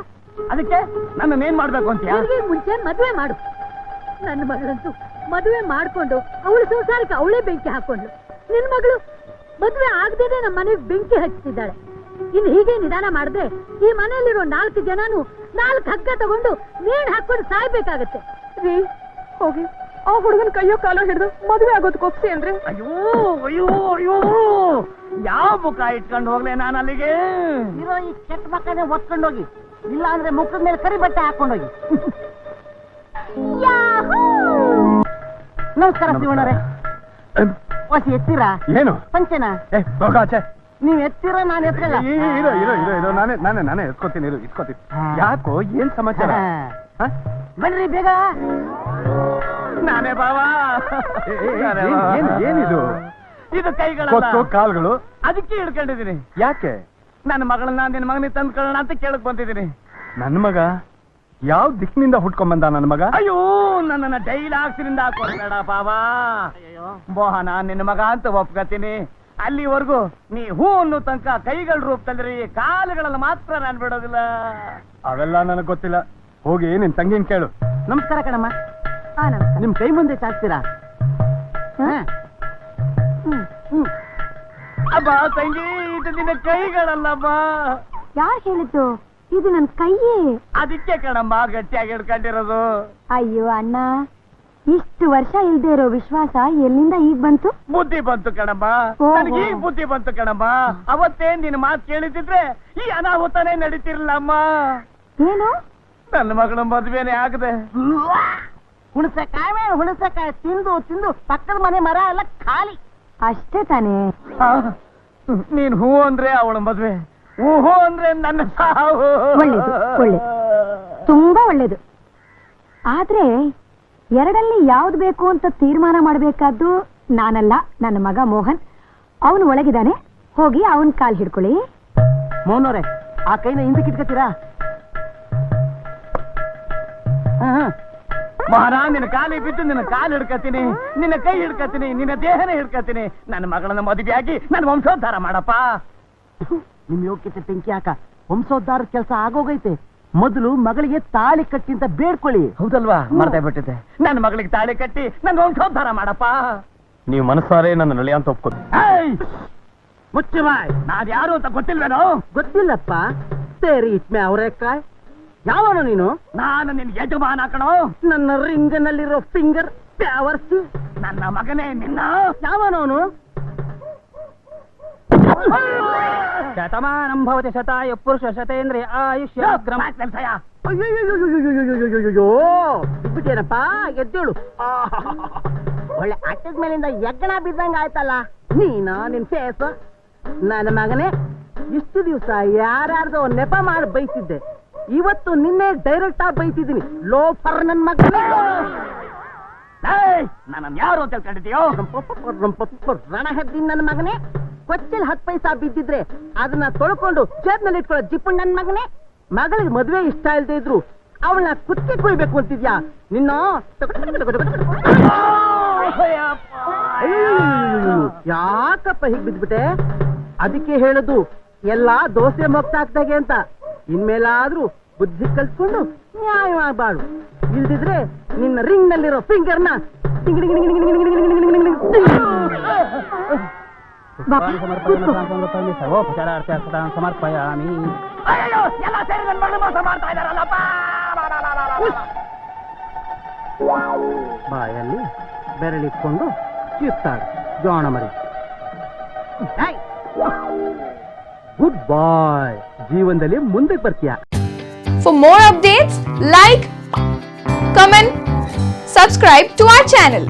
ಅದಕ್ಕೆ ನನ್ನನ್ನೇನ್ ಮಾಡ್ಬೇಕು ಅಂತೀಯ? ನಿನಗೆ ಮುಂಚೆ ಮದುವೆ ಮಾಡು. ನನ್ನ ಮಗಳಂತೂ ಮದುವೆ ಮಾಡ್ಕೊಂಡು ಅವಳ ಸಂಸಾರಕ್ಕೆ ಅವಳೇ ಬೆಂಕಿ ಹಾಕೊಂಡ್ಲು. ನಿನ್ ಮಗಳು ಮದುವೆ ಆಗದೇನೆ ನಮ್ಮ ಮನೆಗೆ ಬೆಂಕಿ ಹಚ್ತಿದ್ದಾಳೆ. ಇನ್ನು ಹೀಗೆ ನಿಧಾನ ಮಾಡಿದ್ರೆ ಈ ಮನೆಯಲ್ಲಿರೋ 4 ಜನನು 4 ಹಗ್ಗ ತಗೊಂಡು ನೇಣು ಹಾಕೊಂಡು ಸಾಯ್ಬೇಕಾಗತ್ತೆ. ರೀ, ಹೋಗಿ ಆ ಹುಡುಗನ ಕೈಯೋ ಕಾಲೋ ಹಿಡಿದು ಮದುವೆ ಆಗೋದಕ್ಕೆ ಒಪ್ಸಿ ಅಂದ್ರೆ. ಅಯ್ಯೋ ಅಯ್ಯೋ ಅಯ್ಯೋ, ಯಾವ ಮುಖ ಇಟ್ಕೊಂಡು ಹೋಗ್ಲೆ ನಾನು ಅಲ್ಲಿಗೆ? ಇರೋ ಈ ಕೆಟ್ಟ ಮಕ್ಕಳನ್ನೇ ಒತ್ಕೊಂಡೋಗಿ, ಇಲ್ಲ ಅಂದ್ರೆ ಮುಖದ ಮೇಲೆ ಕರಿ ಬಟ್ಟೆ ಹಾಕೊಂಡೋಗಿ. ನಮಸ್ಕಾರ ಶಿವಣ್ಣರೇ. ಹೊಸಿ ಎತ್ತೀರಾ? ಏನು ಪಂಚನ ಆಚೆ ನೀವ್ ಎತ್ತೀರಾ? ನಾನು ಎತ್ತಲ್ಲ. ಇರೋ ನಾನೇ ಎತ್ಕೋತೀನಿ. ಇಸ್ಕೋತೀನಿ. ಯಾಕೋ ಏನ್ ಸಮಾಚಾರ? ಬನ್ರಿ ಬೇಗ. ನಾನೇ ಬಾವಾ. ಏನಿದು? ಇದು ಕೈಗಳ ಕಾಲ್ಗಳು. ಅದಕ್ಕೆ ಹಿಡ್ಕೊಂಡಿದ್ದೀನಿ. ಯಾಕೆ? ನನ್ನ ಮಗಳನ್ನ ನಿನ್ನ ಮಗನಿಗೆ ತಂದ್ಕೊಳ್ಳೋಣ ಅಂತ ಕೇಳಕ್ ಬಂದಿದ್ದೀನಿ. ನನ್ನ ಮಗ ಯಾವ ದಿಕ್ಕಿನಿಂದ ಹುಟ್ಕೊಂಡ್ ಬಂದ ನನ್ನ ಮಗ? ಅಯ್ಯೋ, ನನ್ನನ್ನ ಡೈಲಾಗ್ಸಿನಿಂದ ಹಾಕೊಳ್ಬೇಡ ಬಾಬಾ. ಮೋಹನ ನಿನ್ನ ಮಗ ಅಂತ ಒಪ್ಕೋತೀನಿ. ಅಲ್ಲಿವರೆಗೂ ನೀ ಹೂ ಅನ್ನೋ ತನಕ ಕೈಗಳ ರೂಪದಲ್ಲಿ, ಕಾಲುಗಳಲ್ಲಿ ಮಾತ್ರ ನಾನು ಬಿಡೋದಿಲ್ಲ. ಅವೆಲ್ಲ ನನಗ್ ಗೊತ್ತಿಲ್ಲ. ಹೋಗಿ ನಿನ್ ತಂಗಿನ ಕೇಳು. ನಮಸ್ಕಾರ ಕಣಮ್ಮ. ನಿಮ್ ಕೈ ಮುಂದೆ ಚಾಚ್ತೀರಾ? ಅಬ್ಬಾ ತಂಗಿ, ಇದು ನಿನ್ನ ಕೈಗಳಲ್ಲಮ್ಮ. ಯಾರು ಹೇಳಿದ್ದು? ಇದು ನನ್ ಕೈಯೇ. ಅದಕ್ಕೆ ಕಣಮ್ಮ ಗಟ್ಟಿಯಾಗಿ ಹಿಡ್ಕೊಂಡಿರೋದು. ಅಯ್ಯೋ ಅಣ್ಣ, ಇಷ್ಟು ವರ್ಷ ಇಲ್ದೇ ಇರೋ ವಿಶ್ವಾಸ ಎಲ್ಲಿಂದ ಈಗ ಬಂತು? ಬುದ್ಧಿ ಬಂತು ಕಣಮ್ಮ. ನನಗೆ ಈಗ ಬುದ್ಧಿ ಬಂತು ಕಣಮ್ಮ. ಅವತ್ತೇ ನಿನ್ನ ಮಾತು ಕೇಳಿದ್ರೆ ಈ ಅನಾಹುತನೇ ನಡೀತಿರ್ಲಮ್ಮ. ಏನು? ನನ್ನ ಮಗಳ ಮದುವೆನೇ ಆಗದೆ ಹುಣಸೆಕಾಯಿ ಮೇಲೆ ಹುಣಸೆಕಾಯಿ ತಿಂದು ತಿಂದು ಪಕ್ಕದ ಮನೆ ಮರ ಎಲ್ಲ ಖಾಲಿ. ಅಷ್ಟೇ ತಾನೇ? ನೀನ್ ಹೂ ಅಂದ್ರೆ ಅವಳ ಮದ್ವೆ, ಹೂ ಅಂದ್ರೆ ನನ್ನ ಸಾವು. ಒಳ್ಳೇದು, ತುಂಬಾ ಒಳ್ಳೇದು. ಆದ್ರೆ ಎರಡಲ್ಲಿ ಯಾವ್ದು ಬೇಕು ಅಂತ ತೀರ್ಮಾನ ಮಾಡ್ಬೇಕಾದ್ದು ನಾನಲ್ಲ, ನನ್ನ ಮಗ ಮೋಹನ್. ಅವನು ಒಳಗಿದ್ದಾನೆ, ಹೋಗಿ ಅವನ್ ಕಾಲ್ ಹಿಡ್ಕೊಳ್ಳಿ. ಮೋಹನವ್ರೆ, ಆ ಕೈನ ಹಿಂದಕ್ಕೆ ಇಟ್ಕೊತೀರಾ? ಮಹಾರಾ, ನಿನ್ನ ಕಾಲಿಗೆ ಬಿದ್ದು ನಿನ್ನ ಕಾಲು ಹಿಡ್ಕತೀನಿ, ನಿನ್ನ ಕೈ ಹಿಡ್ಕತೀನಿ, ನಿನ್ನ ದೇಹನ ಹಿಡ್ಕತೀನಿ. ನನ್ನ ಮಗಳನ್ನ ಮದುವೆಯಾಗಿ ನನ್ನ ವಂಶೋದ್ಧಾರ ಮಾಡಪ್ಪ. ನಿಮ್ ಯೋಗ್ಯತೆ ಬೆಂಕಿ ಹಾಕ. ವಂಶೋದ್ಧಾರದ ಕೆಲಸ ಆಗೋಗೈತೆ. ಮೊದಲು ಮಗಳಿಗೆ ತಾಳಿ ಕಟ್ಟಿ ಅಂತ ಬೇಡ್ಕೊಳ್ಳಿ. ಹೌದಲ್ವಾ? ಮರ್ತೇ ಬಿಟ್ಟಿದ್ದೆ. ನನ್ನ ಮಗಳಿಗೆ ತಾಳಿ ಕಟ್ಟಿ ನನ್ನ ವಂಶೋದ್ಧಾರ ಮಾಡಪ್ಪ. ನೀವು ಮನಸ್ಸಾರೆ ನನ್ನ ನಳಿ ಅಂತ ಒಪ್ಕೋದು. ಮುಚ್ಚು ಬಾಯ್. ನಾನ್ ಯಾರು ಅಂತ ಗೊತ್ತಿಲ್ವೇನೋ? ಗೊತ್ತಿಲ್ಲಪ್ಪ. ಸೇರಿ ಇಟ್ಮೆ ಅವರೇಕಾಯ್. ಯಾವನು ನೀನು? ನಾನು ನಿನ್ ಯಜಮಾನ ಕಣೋ. ನನ್ನ ರಿಂಗನಲ್ಲಿರೋ ಫಿಂಗರ್ ಪ್ಯಾವರ್ಸಿ. ನನ್ನ ಮಗನೇ ನಿನ್ನ. ಯಾವನವನು? ಶತಮಾನಂ ಭವತಿ ಶತಾಯ ಪುರುಷ ಶತೇಂದ್ರಿಯ ಆಯುಷ್ಯಾಗ್ರಂ. ಅಯ್ಯೋ ಬಿಟ್ಬಿಟ್ಟೇನಪ್ಪ, ಎದ್ದೇಳು. ಒಳ್ಳೆ ಅಟ್ಟದ ಮೇಲಿಂದ ಯಜ್ಞ ಬಿದ್ದಂಗ ಆಯ್ತಲ್ಲ ನೀನು ನಿನ್ ಫೇಸ್. ನನ್ನ ಮಗನೇ, ಇಷ್ಟು ದಿವಸ ಯಾರ್ಯಾರ್ದೋ ನೆಪ ಮಾಡಿ ಬೈತಿದ್ದೆ, ಇವತ್ತು ನಿನ್ನೆ ಡೈರೆಕ್ಟ್ ಆಗಿ ಬೈತಿದ್ದೀನಿ. ಲೋಫರ್ ನನ್ ಮಗನೇ. ನನ್ನ ಯಾರು ಅಂತ ತಿಳ್ಕೊಂಡಿದ್ಯೋ? ರಣ ಹೆದ್ದಿನ ನನ್ನ ಮಗನೇ, ಕೊಚ್ಚಲ್ 10 ಪೈಸಾ ಬಿದ್ದಿದ್ರೆ ಅದನ್ನ ತೊಳ್ಕೊಂಡು ಜೇಬ್ನಲ್ಲಿ ಇಟ್ಕೊಳ್ಳೋ ಜಿಪ್ಪುಣ್ ನನ್ ಮಗನೇ. ಮಗಳಿಗೆ ಮದುವೆ ಇಷ್ಟ ಇಲ್ದೇ ಇದ್ರು ಅವಳನ್ನ ಕುತ್ತಿ ಕುಯ್ಬೇಕು ಅಂತಿದ್ಯಾ ನಿನ್ನ? ಯಾಕಪ್ಪ ಹೀಗ್ ಬಿದ್ಬಿಟ್ಟೆ? ಅದಕ್ಕೆ ಹೇಳುದು ಎಲ್ಲಾ ದೋಸೆ ಮೊಕ್ಕಾಗ್ದಾಗೆ ಅಂತ. ಇನ್ಮೇಲಾದ್ರೂ ಬುದ್ಧಿ ಕಲ್ತ್ಕೊಂಡು ನ್ಯಾಯವಾಗಿ ಬಾಳು, ಇಲ್ದಿದ್ರೆ ನಿನ್ನ ರಿಂಗ್ ನಲ್ಲಿರೋ ಫಿಂಗರ್ನ ಸಮರ್ಪಯಾಮಿ. ಎಲ್ಲ ಸೇರಿ ನನ್ನ ಮಗಳು ಮೋಸ ಮಾಡ್ತಾ ಇದಾರಲ್ಲಪ್ಪ. ಬಾಯಲ್ಲಿ ಬೆರಳಿಟ್ಕೊಂಡು ಚಿತ್ತಾಡು ಜೋಣ ಮರಿ. ಗುಡ್ ಬಾಯ್, ಜೀವನದಲ್ಲಿ ಮುಂದಕ್ಕೆ ಬರ್ತೀಯ. For more updates, like, comment, subscribe to our channel.